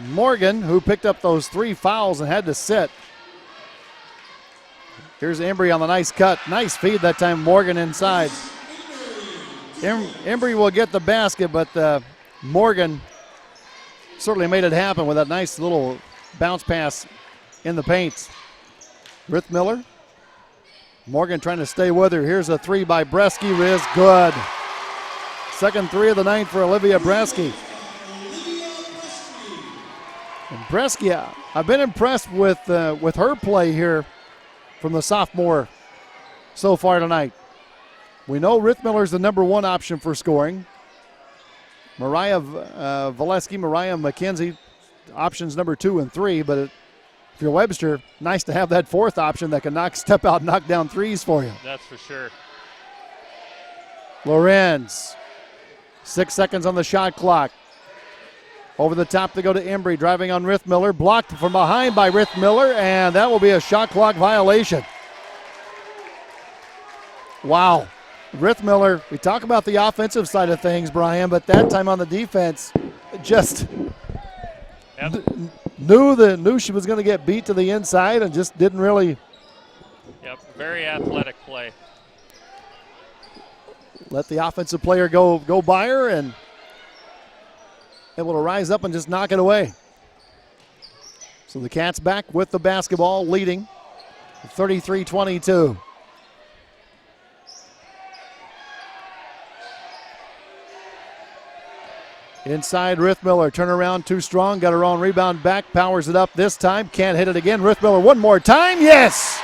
Morgan, who picked up those 3 fouls and had to sit. Here's Embry on the nice cut. Nice feed that time, Morgan inside. Embry will get the basket, but Morgan certainly made it happen with that nice little bounce pass in the paint. Rithmiller. Morgan trying to stay with her. Here's a 3 by Bresky. Is good. Second 3 of the night for Olivia Bresky. And Bresky, I've been impressed with her play here from the sophomore so far tonight. We know Rithmiller's the number 1 option for scoring. Mariah Valesky, Mariah McKenzie, options number 2 and 3, but if you're Webster, nice to have that 4th option that can step out and knock down threes for you. That's for sure. Lorenz, 6 seconds on the shot clock. Over the top to go to Embry, driving on Rithmiller, blocked from behind by Rithmiller, and that will be a shot clock violation. Wow. Rithmiller, we talk about the offensive side of things, Brian, but that time on the defense, just knew she was going to get beat to the inside and just didn't really. Yep, very athletic play. Let the offensive player go by her and able to rise up and just knock it away. So the Cats back with the basketball, leading 33-22. Inside, Rithmiller, turnaround too strong, got her own rebound back, powers it up this time, can't hit it again. Rithmiller one more time, yes!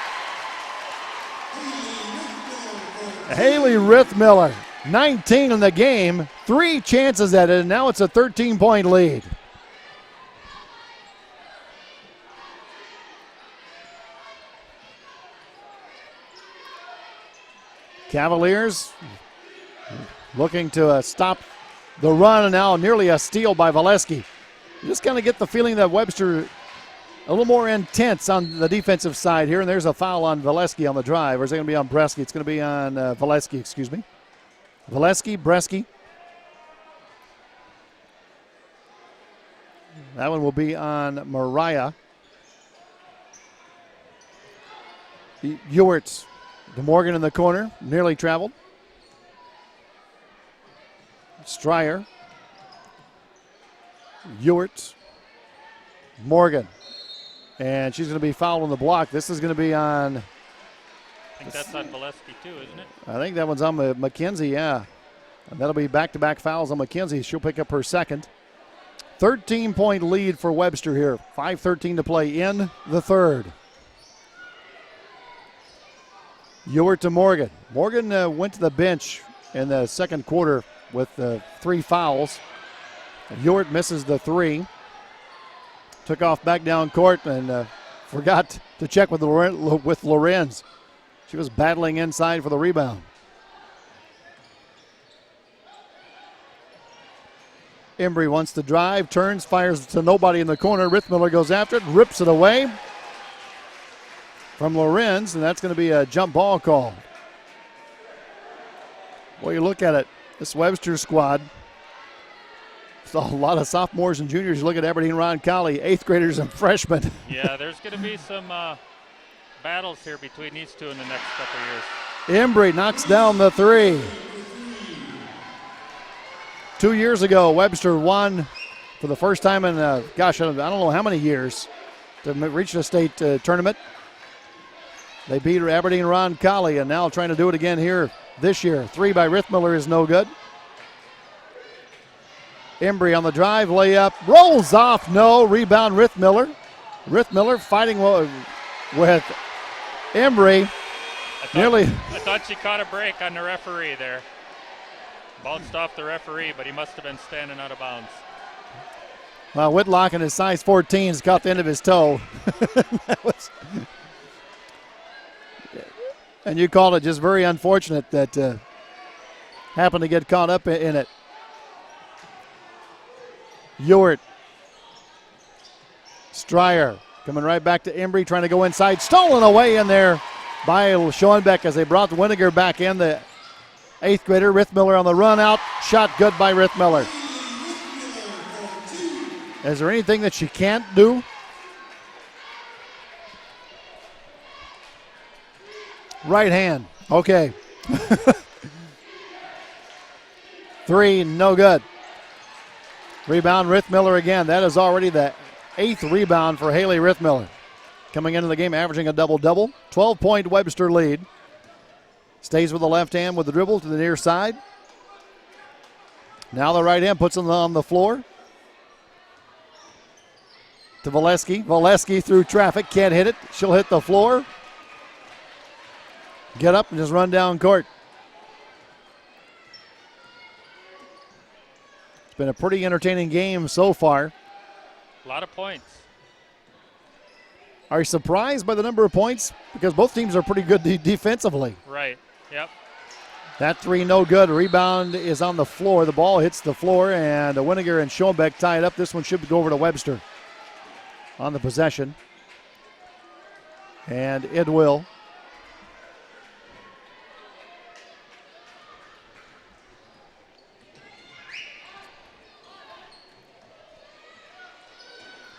Haley Rithmiller, 19 in the game, 3 chances at it, and now it's a 13-point lead. Cavaliers looking to stop the run, and now nearly a steal by Valesky. You just kind of get the feeling that Webster a little more intense on the defensive side here, and there's a foul on Valesky on the drive. Or is it going to be on Bresky? It's going to be on Valesky, excuse me. Valesky, Bresky. That one will be on Mariah. Ewert, DeMorgan in the corner, nearly traveled. Stryer, Ewert, Morgan. And she's going to be fouled on the block. This is going to be on... I think that's on Valesky too, isn't it? I think that one's on McKenzie, yeah. And that'll be back-to-back fouls on McKenzie. She'll pick up her second. 13-point lead for Webster here. 5:13 to play in the third. Ewert to Morgan. Morgan went to the bench in the second quarter with 3 fouls. Ewert misses the 3. Took off back down court and forgot to check with Lorenz. She was battling inside for the rebound. Embry wants to drive, turns, fires to nobody in the corner. Rithmiller goes after it, rips it away from Lorenz, and that's going to be a jump ball call. Well, you look at it, this Webster squad, it's a lot of sophomores and juniors. You look at Aberdeen Roncalli, 8th graders and freshmen. Yeah, there's going to be some battles here between these two in the next couple of years. Embry knocks down the 3. 2 years ago, Webster won for the first time in, I don't know how many years, to reach the state tournament. They beat Aberdeen Roncalli, and now trying to do it again here this year. 3 by Rithmiller is no good. Embry on the drive, layup, rolls off, no. Rebound, Rithmiller. Rithmiller fighting with Embry. I thought she caught a break on the referee there. Bounced off the referee, but he must have been standing out of bounds. Well, Whitlock and his size 14's caught the end of his toe. And you called it just very unfortunate that happened to get caught up in it. Ewert. Stryer coming right back to Embry, trying to go inside. Stolen away in there by Schoenbeck as they brought Winiger back in. The 8th grader, Rithmiller on the run out. Shot good by Rithmiller. Is there anything that she can't do? Right hand. Okay. 3, no good. Rebound, Rithmiller again. That is already the 8th rebound for Haley Rithmiller. Coming into the game, averaging a double-double. 12-point Webster lead. Stays with the left hand with the dribble to the near side. Now the right hand puts it on the floor. To Valesky. Valesky through traffic. Can't hit it. She'll hit the floor. Get up and just run down court. It's been a pretty entertaining game so far. A lot of points. Are you surprised by the number of points? Because both teams are pretty good defensively. Right, yep. That 3 no good. Rebound is on the floor. The ball hits the floor, and Winiger and Schoenbeck tie it up. This one should go over to Webster on the possession. And it will.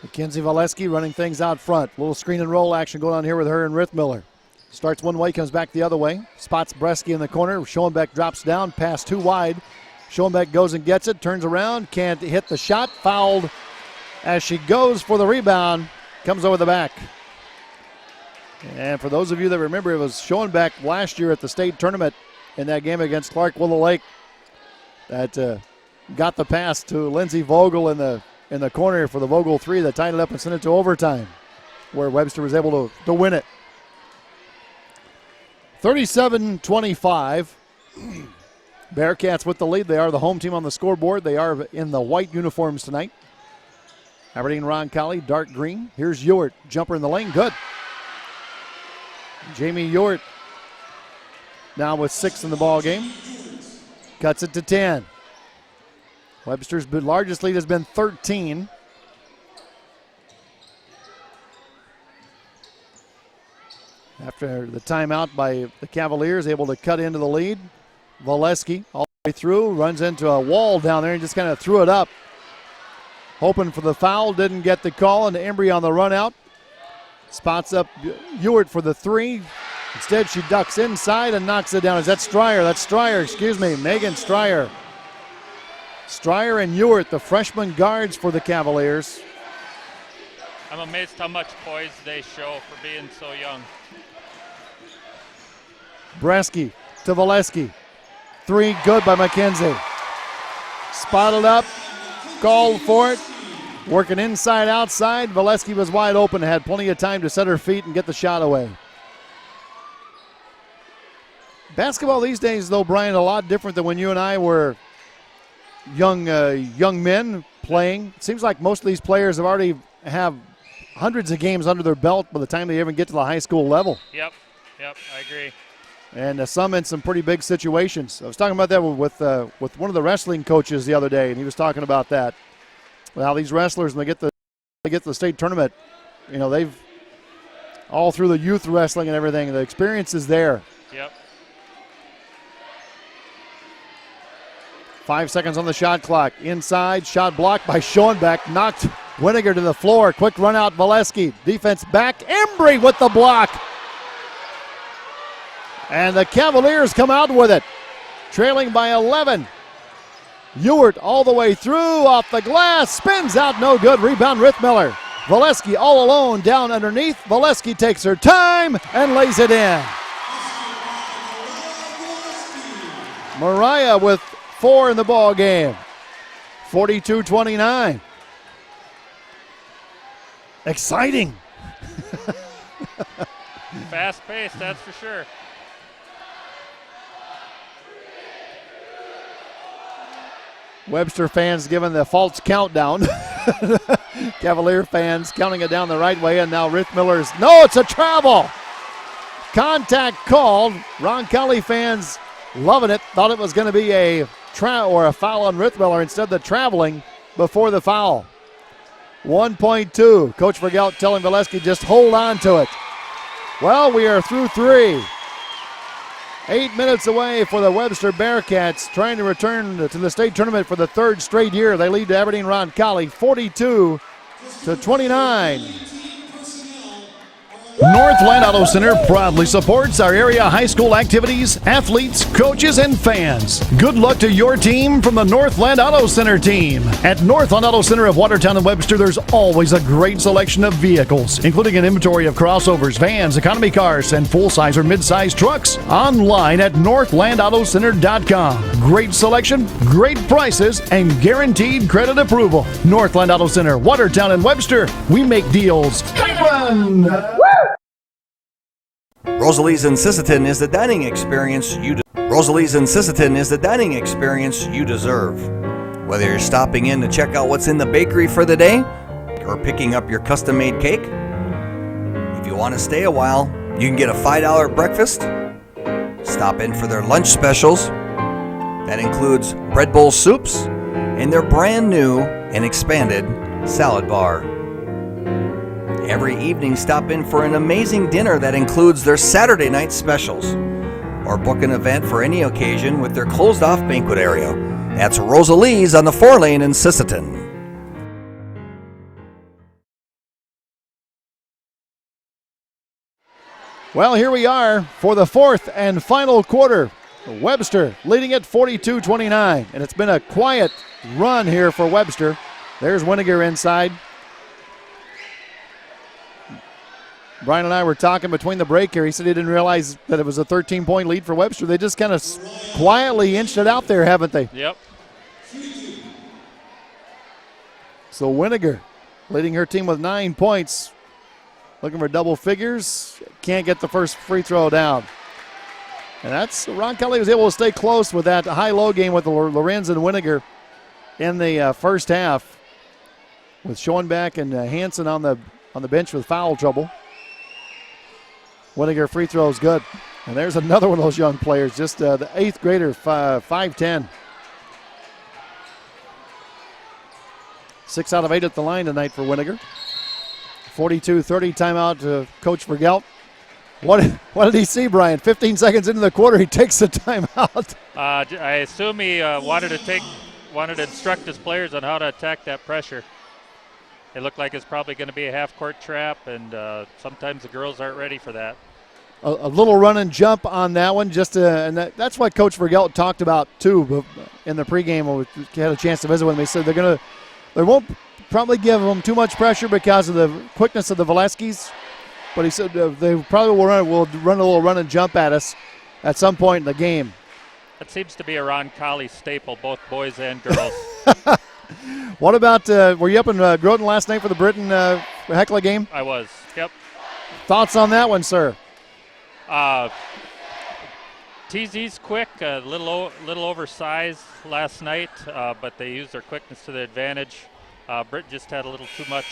Mackenzie Valesky running things out front. Little screen and roll action going on here with her and Rithmiller. Starts one way, comes back the other way. Spots Bresky in the corner. Schoenbeck drops down, pass too wide. Schoenbeck goes and gets it, turns around, can't hit the shot. Fouled as she goes for the rebound. comes over the back. And for those of you that remember, it was Schoenbeck last year at the state tournament in that game against Clark Willow Lake that got the pass to Lindsey Vogel in the corner for the Vogel 3 that tied it up and sent it to overtime, where Webster was able to win it. 37-25. Bearcats with the lead. They are the home team on the scoreboard. They are in the white uniforms tonight. Aberdeen Roncalli, dark green. Here's Ewart, jumper in the lane, good. Jamie Ewart now with 6 in the ball game. Cuts it to 10. Webster's largest lead has been 13. After the timeout by the Cavaliers, able to cut into the lead. Valesky all the way through, runs into a wall down there and just kind of threw it up. Hoping for the foul, didn't get the call, and Embry on the run out. Spots up Ewart for the 3. Instead, she ducks inside and knocks it down. Is that Stryer? That's Stryer, excuse me, Megan Stryer. Stryer and Ewart, the freshman guards for the Cavaliers. I'm amazed how much poise they show for being so young. Bresky to Valesky. 3, good by McKenzie. Spotted up, called for it. Working inside, outside. Valesky was wide open, had plenty of time to set her feet and get the shot away. Basketball these days, though, Brian, a lot different than when you and I were young men playing. It seems like most of these players already have hundreds of games under their belt by the time they even get to the high school level. Yep, I agree. And some in some pretty big situations. I was talking about that with one of the wrestling coaches the other day, and he was talking about that. Well, these wrestlers, when they get to the state tournament, you know, they've all through the youth wrestling and everything, the experience is there. Yep. 5 seconds on the shot clock. Inside, shot blocked by Schoenbeck. Knocked Winiger to the floor. Quick run out, Valesky. Defense back. Embry with the block. And the Cavaliers come out with it. Trailing by 11. Ewart all the way through, off the glass. Spins out, no good. Rebound, Rithmiller. Valesky all alone down underneath. Valesky takes her time and lays it in. Mariah with 4 in the ball game. 42-29. Exciting. Fast paced, that's for sure. Webster fans giving the false countdown. Cavalier fans counting it down the right way, and now Rithmiller's. No, it's a travel. Contact called. Roncalli fans loving it. Thought it was going to be a foul on Rithmiller. Instead, the traveling before the foul. 1.2. Coach Vergelt telling Valesky just hold on to it. Well, we are through 3. 8 minutes away for the Webster Bearcats, trying to return to the state tournament for the 3rd straight year. They lead to Aberdeen Roncalli 42-29. Northland Auto Center proudly supports our area high school activities, athletes, coaches, and fans. Good luck to your team from the Northland Auto Center team. At Northland Auto Center of Watertown and Webster, there's always a great selection of vehicles, including an inventory of crossovers, vans, economy cars, and full-size or mid-size trucks. Online at northlandautocenter.com. Great selection, great prices, and guaranteed credit approval. Northland Auto Center, Watertown and Webster. We make deals happen. Rosalie's in Sisseton is the dining experience you deserve. Whether you're stopping in to check out what's in the bakery for the day or picking up your custom-made cake, if you want to stay a while, you can get a $5 breakfast. Stop in for their lunch specials. That includes bread bowl soups and their brand new and expanded salad bar. Every evening, stop in for an amazing dinner that includes their Saturday night specials. Or book an event for any occasion with their closed-off banquet area. That's Rosalie's on the 4-lane in Sisseton. Well, here we are for the 4th and final quarter. Webster leading at 42-29. And it's been a quiet run here for Webster. There's Winiger inside. Brian and I were talking between the break here. He said he didn't realize that it was a 13-point lead for Webster. They just kind of quietly inched it out there, haven't they? Yep. So Winiger leading her team with 9 points. Looking for double figures. Can't get the first free throw down. And that's Ron Kelly was able to stay close with that high-low game with Lorenz and Winiger in the first half, with Schoenbach and Hansen on the bench with foul trouble. Winiger free throw is good. And there's another one of those young players, just the 8th grader, 5'10". 6 out of 8 at the line tonight for Winiger. 42-30 timeout to Coach Vergelt. What did he see, Brian? 15 seconds into the quarter, he takes the timeout. I assume he wanted to instruct his players on how to attack that pressure. It looked like it's probably going to be a half-court trap, and sometimes the girls aren't ready for that. A little run and jump on that one, and that's what Coach Vergelt talked about too in the pregame. When we had a chance to visit with him, he said they won't probably give them too much pressure because of the quickness of the Valeskis, but he said they probably will run a little run and jump at us at some point in the game. That seems to be a Ron Colley staple, both boys and girls. What about, were you up in Groton last night for the Britain Hecla game? I was, yep. Thoughts on that one, sir? TZ's quick, a little oversized last night, but they used their quickness to their advantage. Britt just had a little too much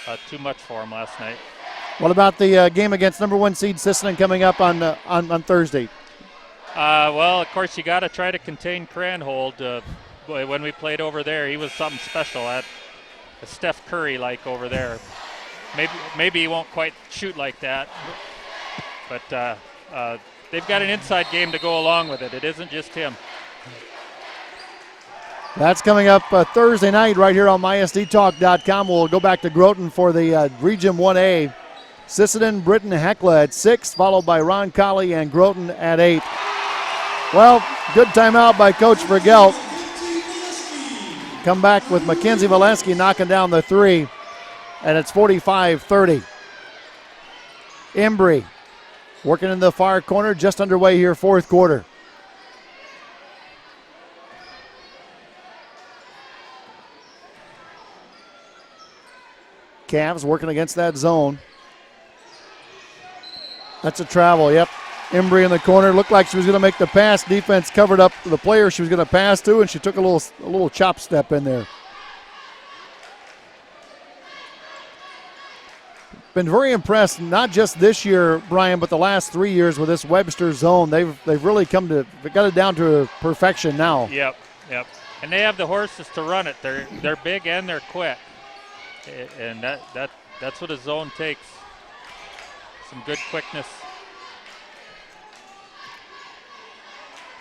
for him last night. What about the game against number 1 seed Sisseton coming up on Thursday? Well, of course, you got to try to contain Cranhold. When we played over there, he was something special, at Steph Curry-like over there. Maybe he won't quite shoot like that, but they've got an inside game to go along with it. It isn't just him. That's coming up Thursday night right here on mysdtalk.com. We'll go back to Groton for the Region 1A. Sisseton, Britain, Hecla at 6, followed by Ron Colley and Groton at 8. Well, good timeout by Coach Vergelt. Come back with Mackenzie Valesky knocking down the 3, and it's 45-30. Embry working in the far corner, just underway here, fourth quarter. Cavs working against that zone. That's a travel, yep. Embry in the corner, looked like she was going to make the pass. Defense covered up the player she was going to pass to, and she took a little chop step in there. Been very impressed, not just this year, Brian, but the last 3 years with this Webster zone. They've really got it down to perfection now. Yep. And they have the horses to run it. They're big and they're quick, and that's what a zone takes. Some good quickness.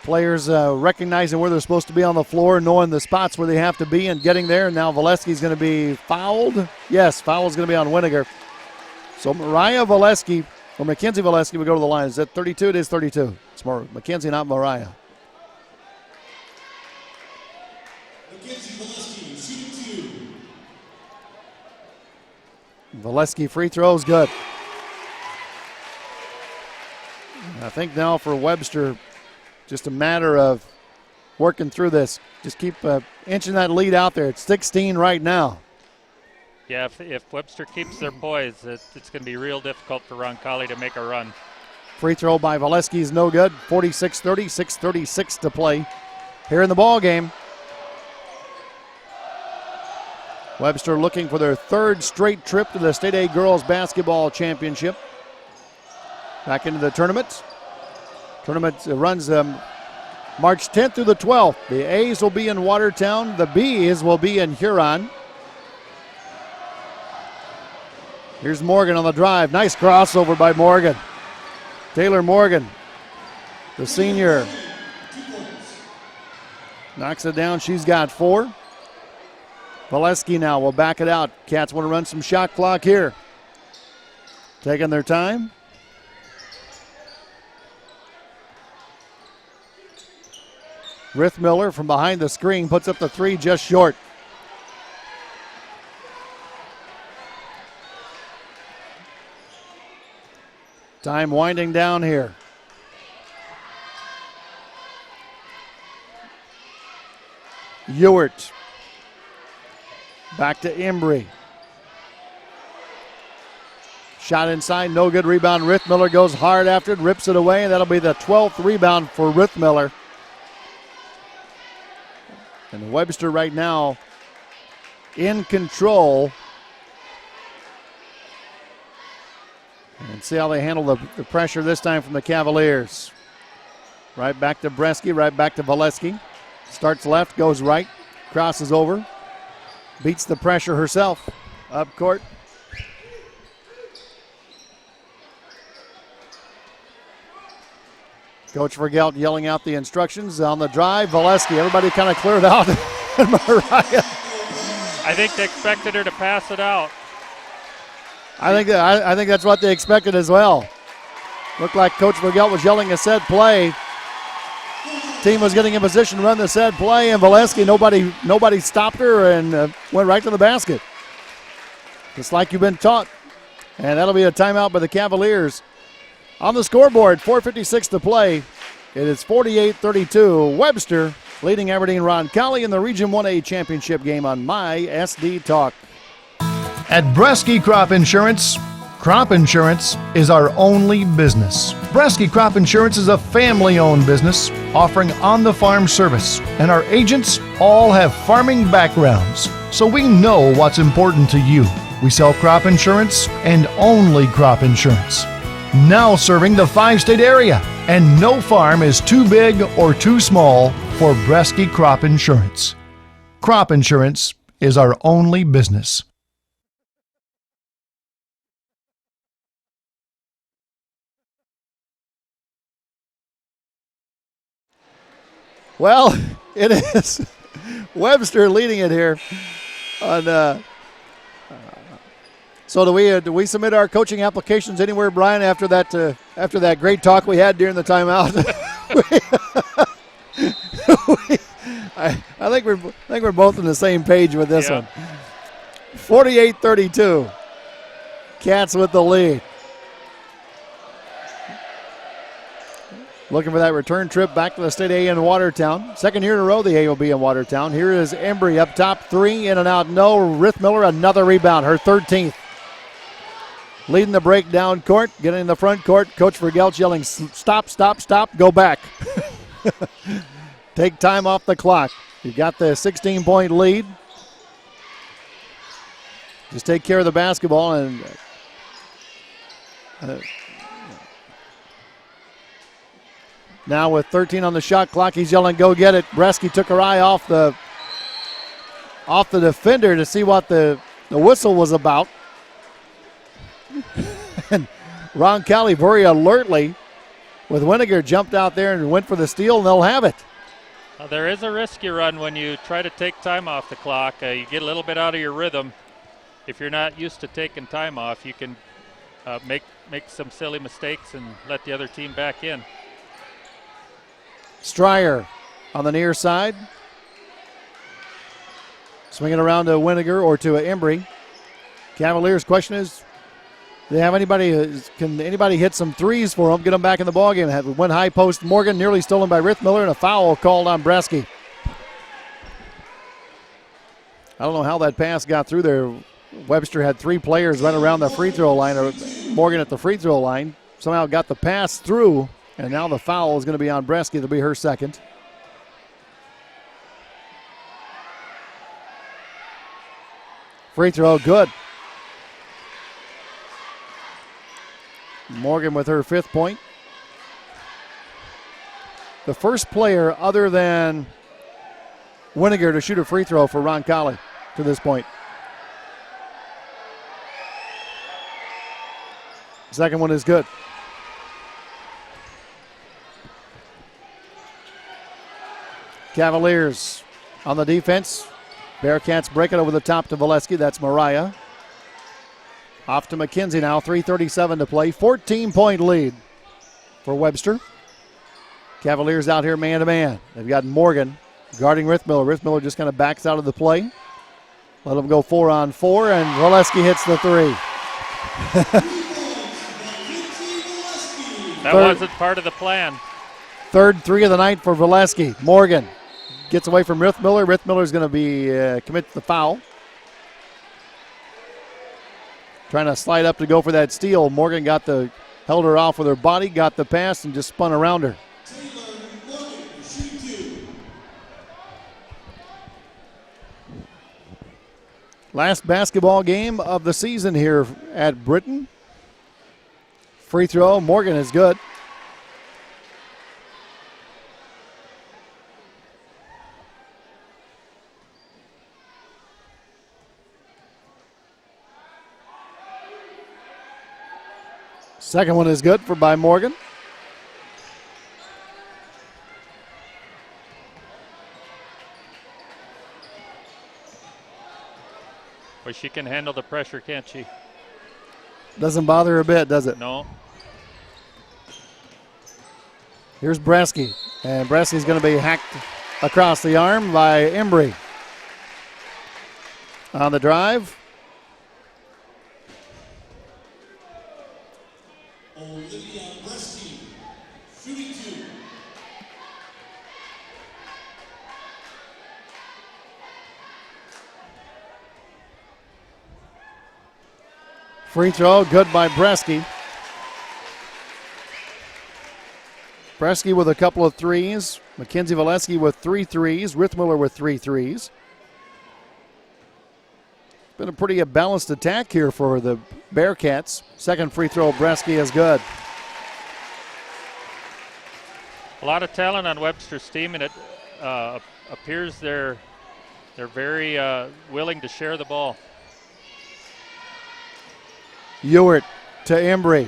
Players recognizing where they're supposed to be on the floor, knowing the spots where they have to be and getting there. And now Valesky's going to be fouled. Yes, foul is going to be on Winiger. So Mariah Valesky, or Mackenzie Valesky, will go to the line. Is that 32? It is 32. It's more Mackenzie, not Mariah. Mackenzie Valesky, shooting 2. Valesky free throws, good. I think now for Webster, just a matter of working through this. Just keep inching that lead out there. It's 16 right now. Yeah, if Webster keeps their poise, it's going to be real difficult for Ron Colley to make a run. Free throw by Valesky is no good. 46-30, 6:36 to play here in the ball game. Webster looking for their 3rd straight trip to the State A Girls Basketball Championship. Back into the tournament. Tournament runs March 10th through the 12th. The A's will be in Watertown. The B's will be in Huron. Here's Morgan on the drive. Nice crossover by Morgan. Taylor Morgan, the senior, knocks it down. She's got 4. Valesky now will back it out. Cats want to run some shot clock here. Taking their time. Rithmiller from behind the screen puts up the 3 just short. Time winding down here. Ewert. Back to Embry. Shot inside, no good. Rebound. Rithmiller goes hard after it, rips it away, and that'll be the 12th rebound for Rithmiller. And Webster right now in control. And see how they handle the pressure this time from the Cavaliers. Right back to Bresky, right back to Valesky. Starts left, goes right, crosses over. Beats the pressure herself. Up court. Coach Vergelt yelling out the instructions on the drive. Valesky, everybody kind of cleared out. Mariah. I think they expected her to pass it out. I think that's what they expected as well. Looked like Coach Vergelt was yelling a set play. Team was getting in position to run the set play, and Valesky, nobody stopped her and went right to the basket. Just like you've been taught. And that'll be a timeout by the Cavaliers. On the scoreboard, 4:56 to play. It is 48-32. Webster leading Aberdeen Roncalli in the Region 1A championship game on mysdtalk. At Bresky Crop Insurance is our only business. Bresky Crop Insurance is a family-owned business offering on-the-farm service, and our agents all have farming backgrounds, so we know what's important to you. We sell crop insurance and only crop insurance. Now serving the 5-state area, and no farm is too big or too small for Bresky Crop Insurance. Crop insurance is our only business. Well, it is Webster leading it here. So do we submit our coaching applications anywhere, Brian? After that great talk we had during the timeout, I think we're both on the same page with this one. 48-32. Cats with the lead. Looking for that return trip back to the State A in Watertown. Second year in a row the A will be in Watertown. Here is Embry up top, 3, in and out, no. Rithmiller, another rebound, her 13th. Leading the break down court, getting in the front court. Coach Vergelt yelling, stop, stop, stop, go back. Take time off the clock. You've got the 16-point lead. Just take care of the basketball and now with 13 on the shot clock, he's yelling, go get it. Bresky took her eye off the defender to see what the whistle was about. And Roncalli very alertly with Winiger jumped out there and went for the steal, and they'll have it. There is a risk you run when you try to take time off the clock. You get a little bit out of your rhythm. If you're not used to taking time off, you can make some silly mistakes and let the other team back in. Stryer on the near side. Swinging around to Winiger or to Embry. Cavaliers' question is, do they have anybody? Can anybody hit some threes for them, get them back in the ballgame? One high post, Morgan nearly stolen by Rithmiller, and a foul called on Bresky. I don't know how that pass got through there. Webster had 3 players right around the free throw line, or Morgan at the free throw line. Somehow got the pass through, and now the foul is going to be on Bresky. It'll be her second. Free throw, good. Morgan with her 5th point. The first player other than Winiger to shoot a free throw for Roncalli to this point. Second one is good. Cavaliers on the defense. Bearcats break it over the top to Valesky. That's Mariah. Off to McKenzie now. 3:37 to play. 14-point lead for Webster. Cavaliers out here man-to-man. They've got Morgan guarding Rithmiller. Rithmiller just kind of backs out of the play. Let them go 4-on-4, and Valesky hits the 3. That wasn't part of the plan. Third three of the night for Valesky. Morgan gets away from Rithmiller. Rithmiller's going to be commit to the foul. Trying to slide up to go for that steal. Morgan held her off with her body, got the pass, and just spun around her. Last basketball game of the season here at Britain. Free throw, Morgan is good. Second one is good by Morgan. But she can handle the pressure, can't she? Doesn't bother her a bit, does it? No. Here's Bresky. And Bresky's going to be hacked across the arm by Embry. On the drive. Olivia Bresky, shooting 2. Free throw, good by Bresky. Bresky with a couple of threes. Mackenzie Valesky with 3 threes. Rithmiller with 3 threes. Been a pretty balanced attack here for the Bearcats. Second free throw, Bresky is good. A lot of talent on Webster's team, and it appears they're very willing to share the ball. Ewert to Embry.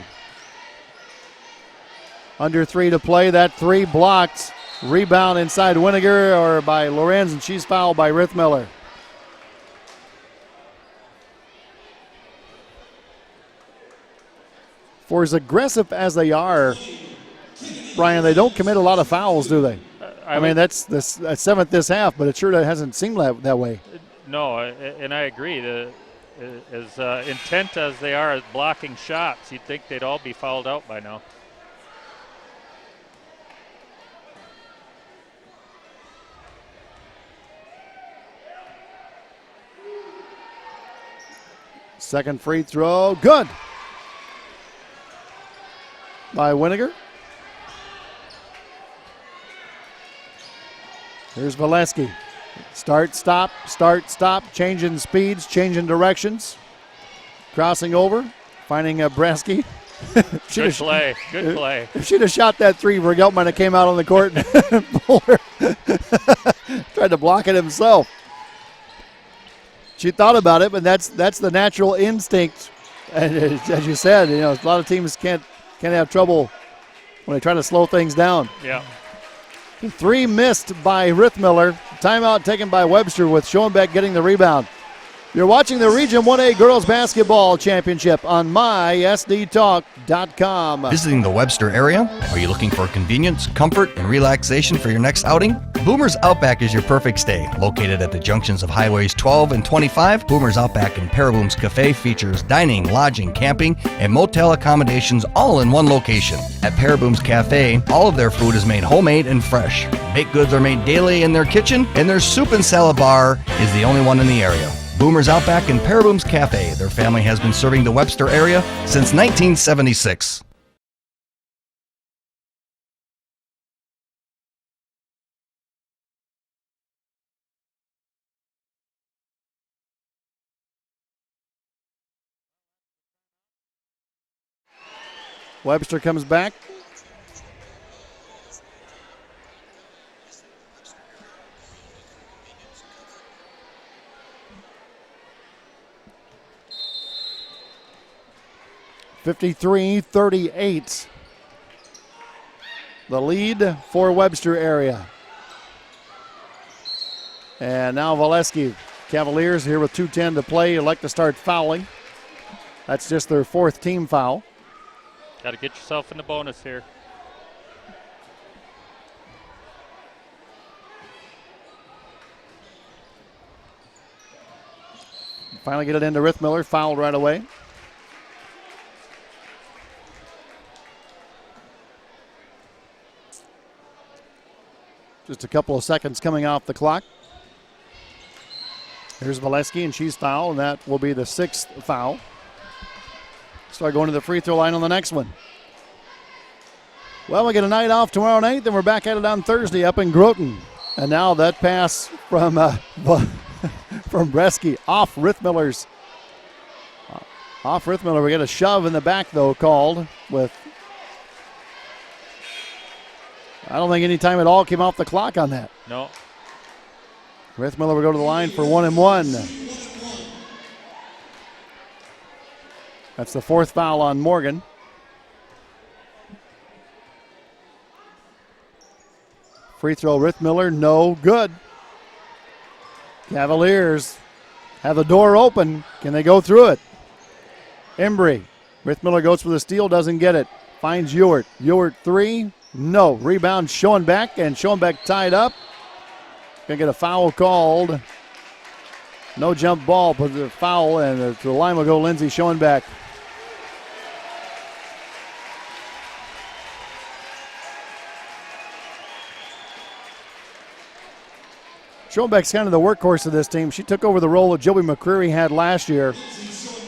Under 3 to play. That 3 blocked. Rebound inside Winiger or by Lorenz, and she's fouled by Rithmiller. For as aggressive as they are, Brian, they don't commit a lot of fouls, do they? I mean, that's the 7th this half, but it sure hasn't seemed that way. No, and I agree. As intent as they are at blocking shots, you'd think they'd all be fouled out by now. Second free throw, good. By Winiger. Here's Valesky. Start, stop, changing speeds, changing directions. Crossing over, finding Bresky. Good play, good play. If she'd have shot that 3, Vergelt might have came out on the court and pulled her. Tried to block it himself. She thought about it, but that's the natural instinct. And as you said, a lot of teams can't have trouble when they try to slow things down. Yeah. 3 missed by Rithmiller. Timeout taken by Webster with Schoenbeck getting the rebound. You're watching the Region 1A Girls Basketball Championship on mysdtalk.com. Visiting the Webster area? Are you looking for convenience, comfort, and relaxation for your next outing? Boomer's Outback is your perfect stay. Located at the junctions of Highways 12 and 25, Boomer's Outback and Paraboom's Cafe features dining, lodging, camping, and motel accommodations all in one location. At Paraboom's Cafe, all of their food is made homemade and fresh. Baked goods are made daily in their kitchen, and their soup and salad bar is the only one in the area. Boomer's Outback and Paraboom's Cafe. Their family has been serving the Webster area since 1976. Webster comes back. (53-38). The lead for Webster area. And now Valesky. Cavaliers here with 2:10 to play. Like to start fouling. That's just their 4th team foul. Got to get yourself in the bonus here. Finally get it into Rithmiller. Fouled right away. Just a couple of seconds coming off the clock. Here's Valesky, and she's fouled, and that will be the 6th foul. Start going to the free throw line on the next one. Well, we get a night off tomorrow night, then we're back at it on Thursday up in Groton. And now that pass from Bresky off Rithmiller's. Off Rithmiller. We get a shove in the back, though, called with. I don't think any time at all came off the clock on that. No. Rithmiller will go to the line for 1 and 1. That's the 4th foul on Morgan. Free throw, Rithmiller, no good. Cavaliers have the door open. Can they go through it? Embry. Rithmiller goes for the steal, doesn't get it. Finds Ewart. Ewart 3, no. Rebound Schoenbeck, and Schoenbeck tied up. Gonna get a foul called. No jump ball, but the foul, and to the line will go Lindsay Schoenbeck. Schoenbeck's kind of the workhorse of this team. She took over the role that Joey McCreary had last year.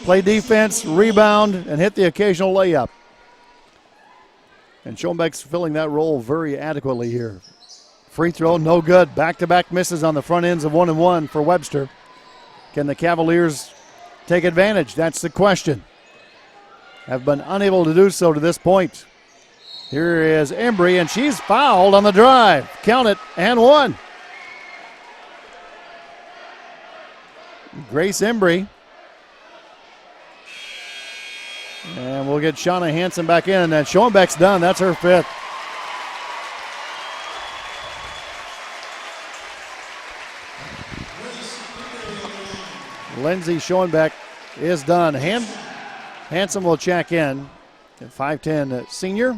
Play defense, rebound, and hit the occasional layup. And Schoenbeck's filling that role very adequately here. Free throw, no good. Back-to-back misses on the front ends of 1 and 1 for Webster. Can the Cavaliers take advantage? That's the question. Have been unable to do so to this point. Here is Embry, and she's fouled on the drive. Count it, and 1. Grace Embry. And we'll get Shauna Hansen back in. And Schoenbeck's done. That's her 5th. Lindsay Schoenbeck is done. Hansen will check in. 5'10" senior.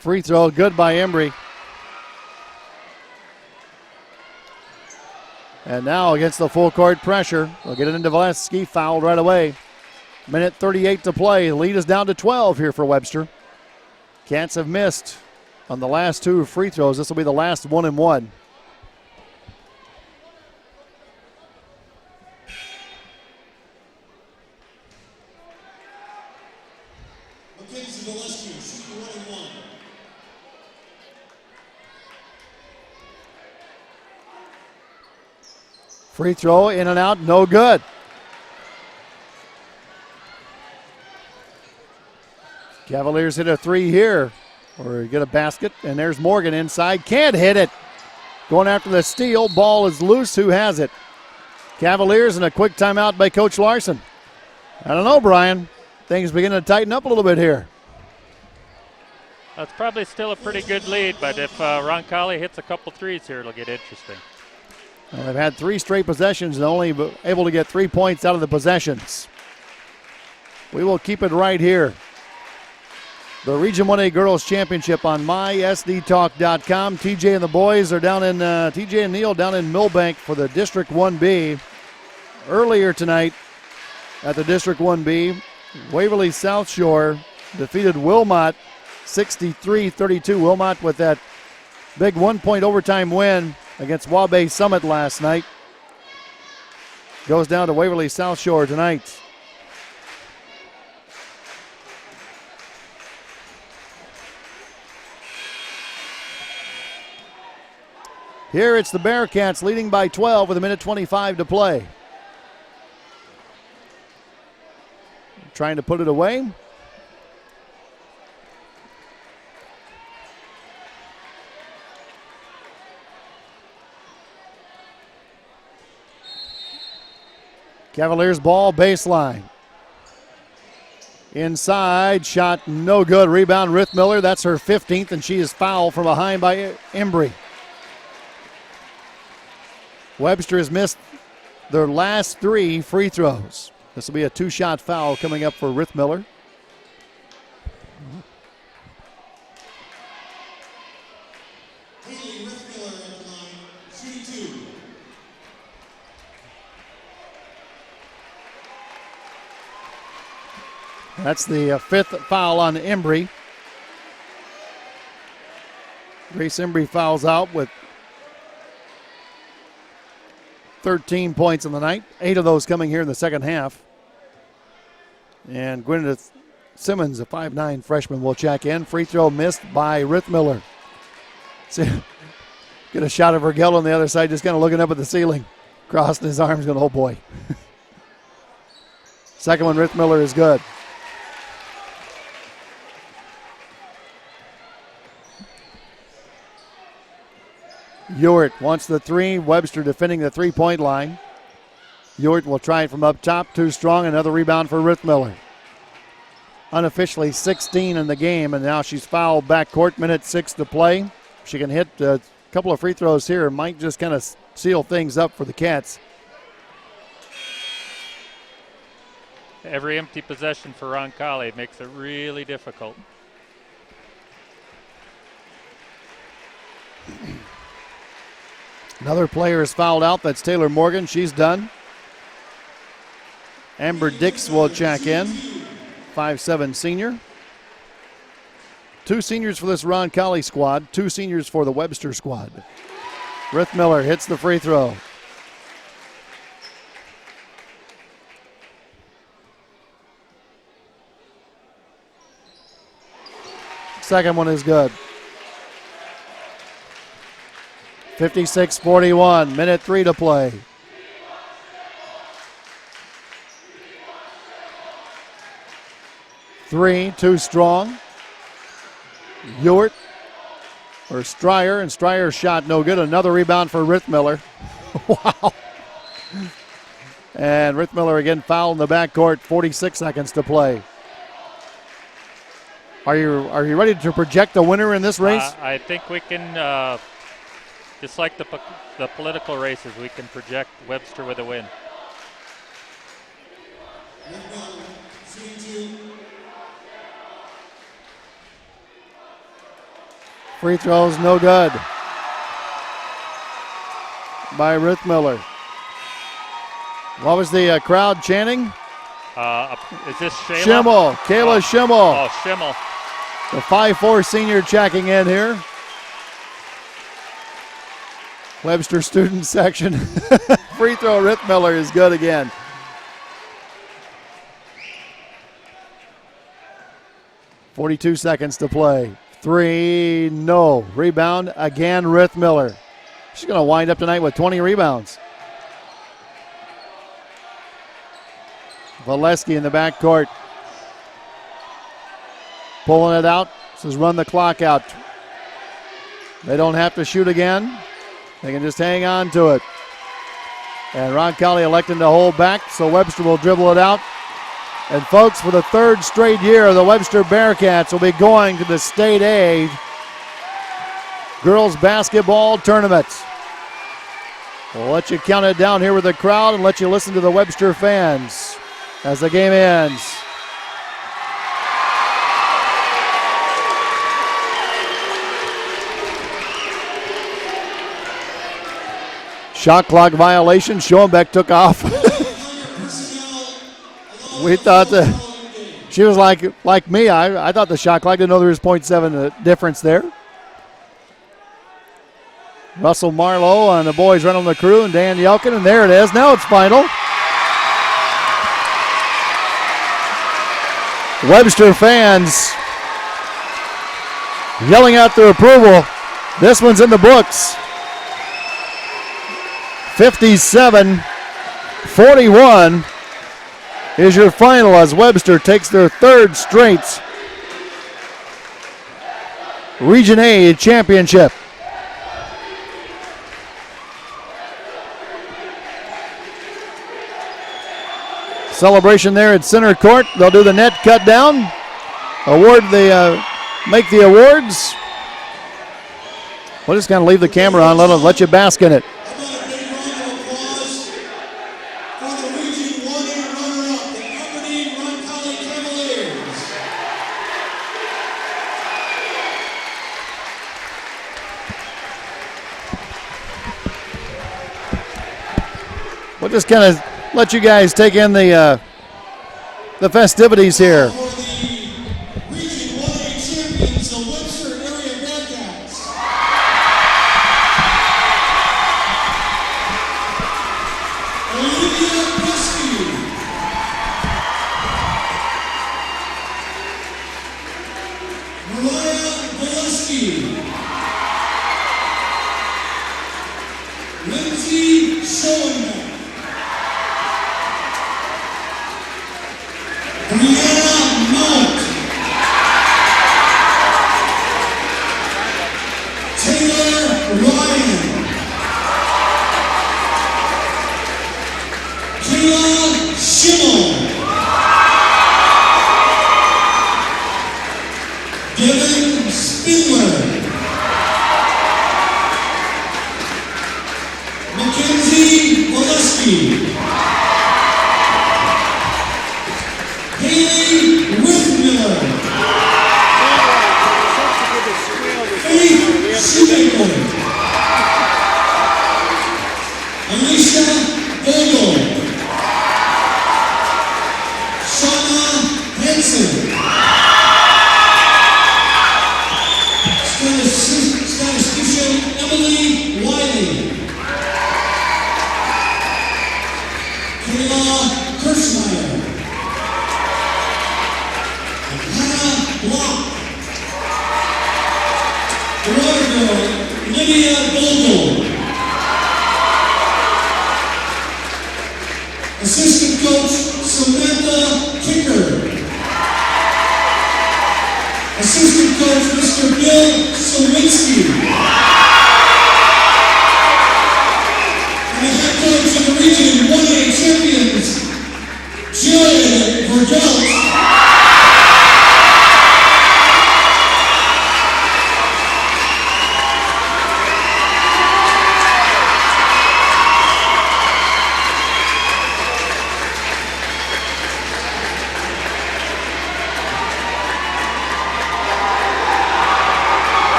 Free throw, good by Embry. And now against the full court pressure, we'll get it into Valesky, fouled right away. Minute 38 to play. The lead is down to 12 here for Webster. Cats have missed on the last 2 free throws. This will be the last 1 and 1. Free throw in and out, no good. Cavaliers hit a 3 here, or get a basket, and there's Morgan inside. Can't hit it. Going after the steal. Ball is loose. Who has it? Cavaliers, and a quick timeout by Coach Larson. I don't know, Brian. Things beginning to tighten up a little bit here. That's probably still a pretty good lead, but if Roncalli hits a couple threes here, it'll get interesting. Well, they've had 3 straight possessions and only able to get 3 points out of the possessions. We will keep it right here. The Region 1A Girls Championship on mysdtalk.com. TJ and the boys are down in, TJ and Neil down in Millbank for the District 1B. Earlier tonight at the District 1B, Waverly South Shore defeated Wilmot 63-32. Wilmot with that big 1-point overtime win against Waubay Summit last night. Goes down to Waverly South Shore tonight. Here it's the Bearcats leading by 12 with 1:25 to play. Trying to put it away. Cavaliers ball baseline. Inside, shot no good. Rebound Rithmiller. That's her 15th, and she is fouled from behind by Embry. Webster has missed their last 3 free throws. This will be a 2-shot foul coming up for Rithmiller. That's the 5th foul on Embry. Grace Embry fouls out with 13 points in the night, 8 of those coming here in the second half. And Gwyneth Simmons, a 5'9 freshman, will check in. Free throw missed by Rithmiller. See, get a shot of Vergel on the other side, just kind of looking up at the ceiling, crossing his arms, going, oh boy. Second one, Rithmiller, is good. Ewart wants the three. Webster defending the three-point line. Ewart will try it from up top. Too strong. Another rebound for Rithmiller. Unofficially 16 in the game, and now she's fouled backcourt. Minute 6 to play. She can hit a couple of free throws here. Might just kind of seal things up for the Cats. Every empty possession for Roncalli makes it really difficult. Another player is fouled out. That's Taylor Morgan. She's done. Amber Dix will check in. 5'7 senior. 2 seniors for this Roncalli squad. 2 seniors for the Webster squad. Rithmiller hits the free throw. Second one is good. 56-41, minute 3 to play. Three, too strong. Ewart or Stryer, and Stryer's shot no good. Another rebound for Rithmiller. Wow. And Rithmiller again fouled in the backcourt. 46 seconds to play. Are you ready to project the winner in this race? I think we can, just like the political races, we can project Webster with a win. Free throws no good by Rithmiller. What was the crowd chanting? Is this Shayla? Schimmel, Kayla Schimmel. Oh, Schimmel. The 5'4 senior checking in here. Webster student section. Free throw, Rithmiller is good again. .42 seconds to play. Three, no. Rebound, again, Rithmiller. She's going to wind up tonight with 20 rebounds. Valesky in the backcourt. Pulling it out. Says run the clock out. They don't have to shoot again. They can just hang on to it. And Roncalli electing to hold back, so Webster will dribble it out. And folks, for the third straight year, the Webster Bearcats will be going to the State A Girls Basketball Tournament. We'll let you count it down here with the crowd and let you listen to the Webster fans as the game ends. Shot clock violation. Schoenbeck took off. We thought she was like me. I thought the shot clock, didn't know there was 0.7 difference there. Russell Marlowe and the boys running the crew, and Dan Yelkin, and there it is. Now it's final. Webster fans yelling out their approval. This one's in the books. 57-41 is your final as Webster takes their third straight Region A championship. Celebration there at center court. They'll do the net cut down. Make the awards. We'll just kind of leave the camera on, let you bask in it. We'll just kind of let you guys take in the festivities here. For the Region 1A champions, the Webster area Bearcats. Brianna Mount. Taylor Ryan. Kayla Schimmel. Devin Spindler. Mackenzie Molesky. Haley Withmiller. Faith Shoemaker. Alicia Vogel. Shauna Henson. Statistician Emily Wiley. Kayla Kirschmeyer. And Hannah Block. The water girl, Lydia Vogel. Assistant coach, Samantha Kicker. Assistant coach, Mr. Bill Sawinski. And the head coach of the Region 1A champions, Jared Vergelt.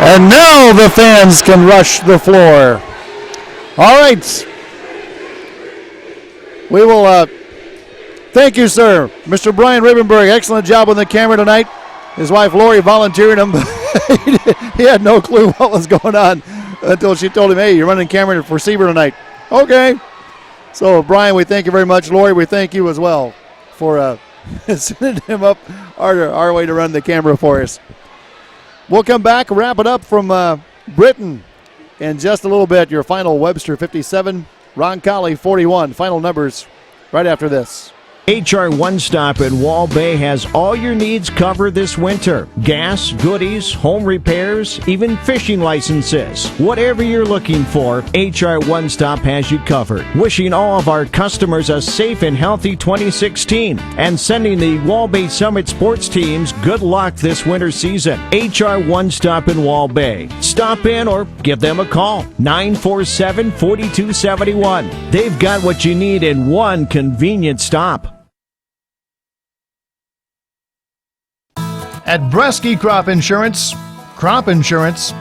And now the fans can rush the floor. All right. We will thank you, sir. Mr. Brian Ravenberg, excellent job on the camera tonight. His wife Lori volunteered him. He had no clue what was going on until she told him, hey, you're running camera for receiver tonight. Okay. So, Brian, we thank you very much. Lori, we thank you as well for sending him up our way to run the camera for us. We'll come back, wrap it up from Britain in just a little bit. Your final Webster 57, Roncalli 41. Final numbers right after this. HR One Stop in Wall Bay has all your needs covered this winter. Gas, goodies, home repairs, even fishing licenses. Whatever you're looking for, HR One Stop has you covered. Wishing all of our customers a safe and healthy 2016 and sending the Wall Bay Summit sports teams good luck this winter season. HR One Stop in Wall Bay. Stop in or give them a call. 947-4271. They've got what you need in one convenient stop. At Bresky Crop Insurance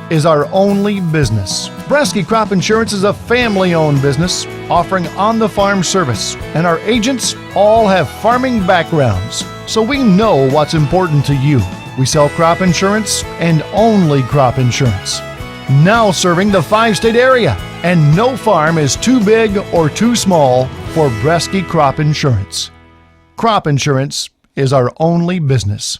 is our only business. Bresky Crop Insurance is a family-owned business offering on-the-farm service, and our agents all have farming backgrounds, so we know what's important to you. We sell crop insurance and only crop insurance. Now serving the 5-state area, and no farm is too big or too small for Bresky Crop Insurance. Crop insurance is our only business.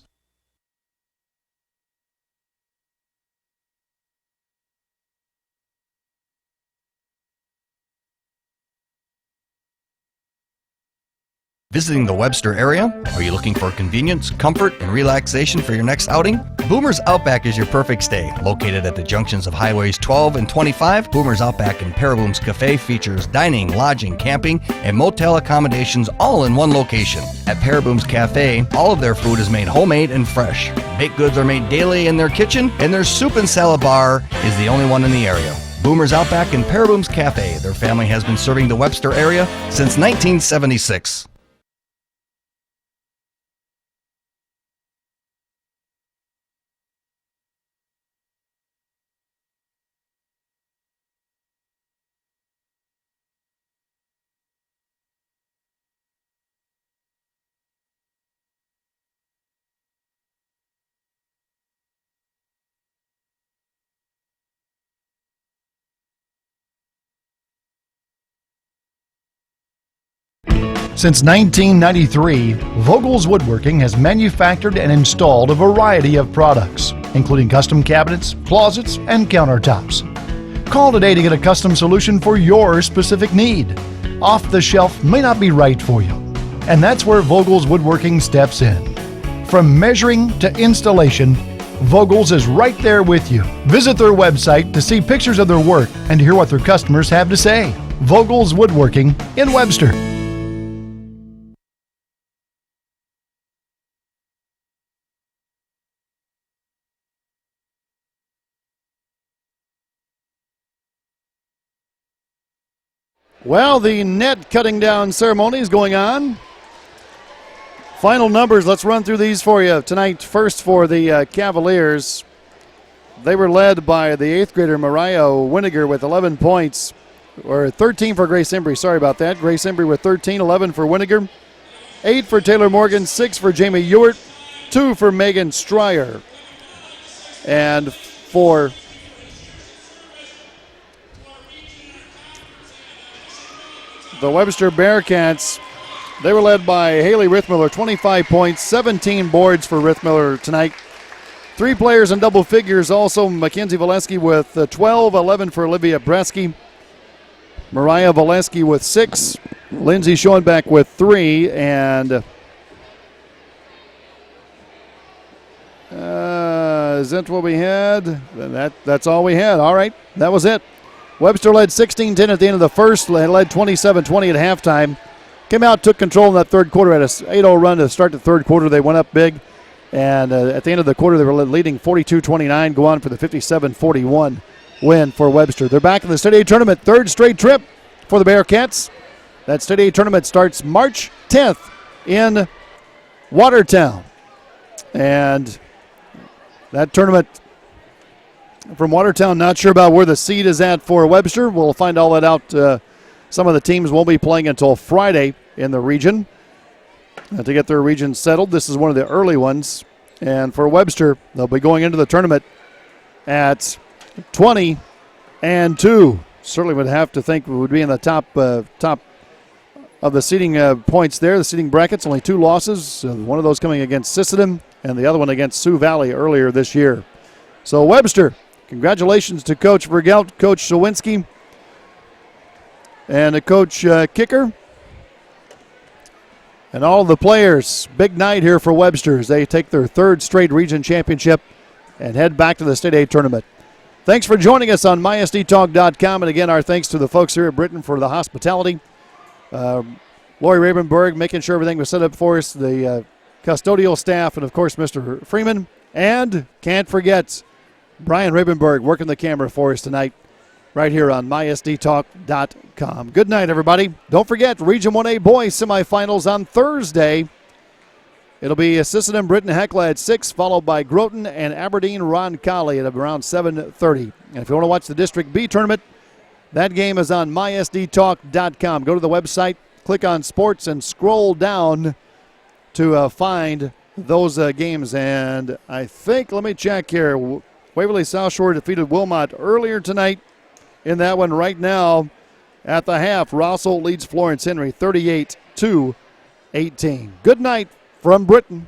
Visiting the Webster area? Are you looking for convenience, comfort, and relaxation for your next outing? Boomer's Outback is your perfect stay. Located at the junctions of Highways 12 and 25, Boomer's Outback and Paraboom's Cafe features dining, lodging, camping, and motel accommodations all in one location. At Paraboom's Cafe, all of their food is made homemade and fresh. Baked goods are made daily in their kitchen, and their soup and salad bar is the only one in the area. Boomer's Outback and Paraboom's Cafe. Their family has been serving the Webster area since 1976. Since 1993, Vogel's Woodworking has manufactured and installed a variety of products, including custom cabinets, closets, and countertops. Call today to get a custom solution for your specific need. Off the shelf may not be right for you, and that's where Vogel's Woodworking steps in. From measuring to installation, Vogel's is right there with you. Visit their website to see pictures of their work and hear what their customers have to say. Vogel's Woodworking in Webster. Well, the net cutting down ceremony is going on. Final numbers, let's run through these for you tonight. First for the Cavaliers. They were led by the 8th grader Mariah Winiger with 11 points, or 13 for Grace Embry. Sorry about that. Grace Embry with 13, 11 for Winiger, 8 for Taylor Morgan, 6 for Jamie Ewart, 2 for Megan Stryer. And for the Webster Bearcats, they were led by Haley Rithmiller, 25 points, 17 boards for Rithmiller tonight. 3 players in double figures also, Mackenzie Valesky with 12, 11 for Olivia Bresky. Mariah Valesky with 6, Lindsay Schoenbeck with 3, and is that what we had? That's all we had. All right, that was it. Webster led 16-10 at the end of the first, led 27-20 at halftime. Came out, took control in that third quarter, had a 8-0 run to start the third quarter. They went up big, and at the end of the quarter, they were leading 42-29, go on for the 57-41 win for Webster. They're back in the State A tournament, third straight trip for the Bearcats. That State A tournament starts March 10th in Watertown. And that tournament from Watertown, not sure about where the seed is at for Webster. We'll find all that out. Some of the teams won't be playing until Friday in the region to get their region settled. This is one of the early ones. And for Webster, they'll be going into the tournament at 20-2. Certainly would have to think we would be in the top of the seeding points there, the seeding brackets. Only 2 losses, one of those coming against Sisseton and the other one against Sioux Valley earlier this year. So Webster, congratulations to Coach Vergelt, Coach Szawinski, and Coach Kicker, and all the players. Big night here for Webster as they take their 3rd straight region championship and head back to the State A tournament. Thanks for joining us on mysdtalk.com. And again, our thanks to the folks here at Britain for the hospitality. Lori Ravenberg making sure everything was set up for us, the custodial staff, and of course Mr. Freeman. And can't forget Brian Ravenberg working the camera for us tonight right here on mysdtalk.com. Good night, everybody. Don't forget, Region 1A boys semifinals on Thursday. It'll be Sisseton Britton Hecla at 6, followed by Groton and Aberdeen Roncalli at around 7:30. And if you want to watch the District B tournament, that game is on mysdtalk.com. Go to the website, click on sports, and scroll down to find those games. And I think, let me check here, Waverly South Shore defeated Wilmot earlier tonight in that one. Right now at the half, Rossel leads Florence Henry 38-18. Good night from Britain.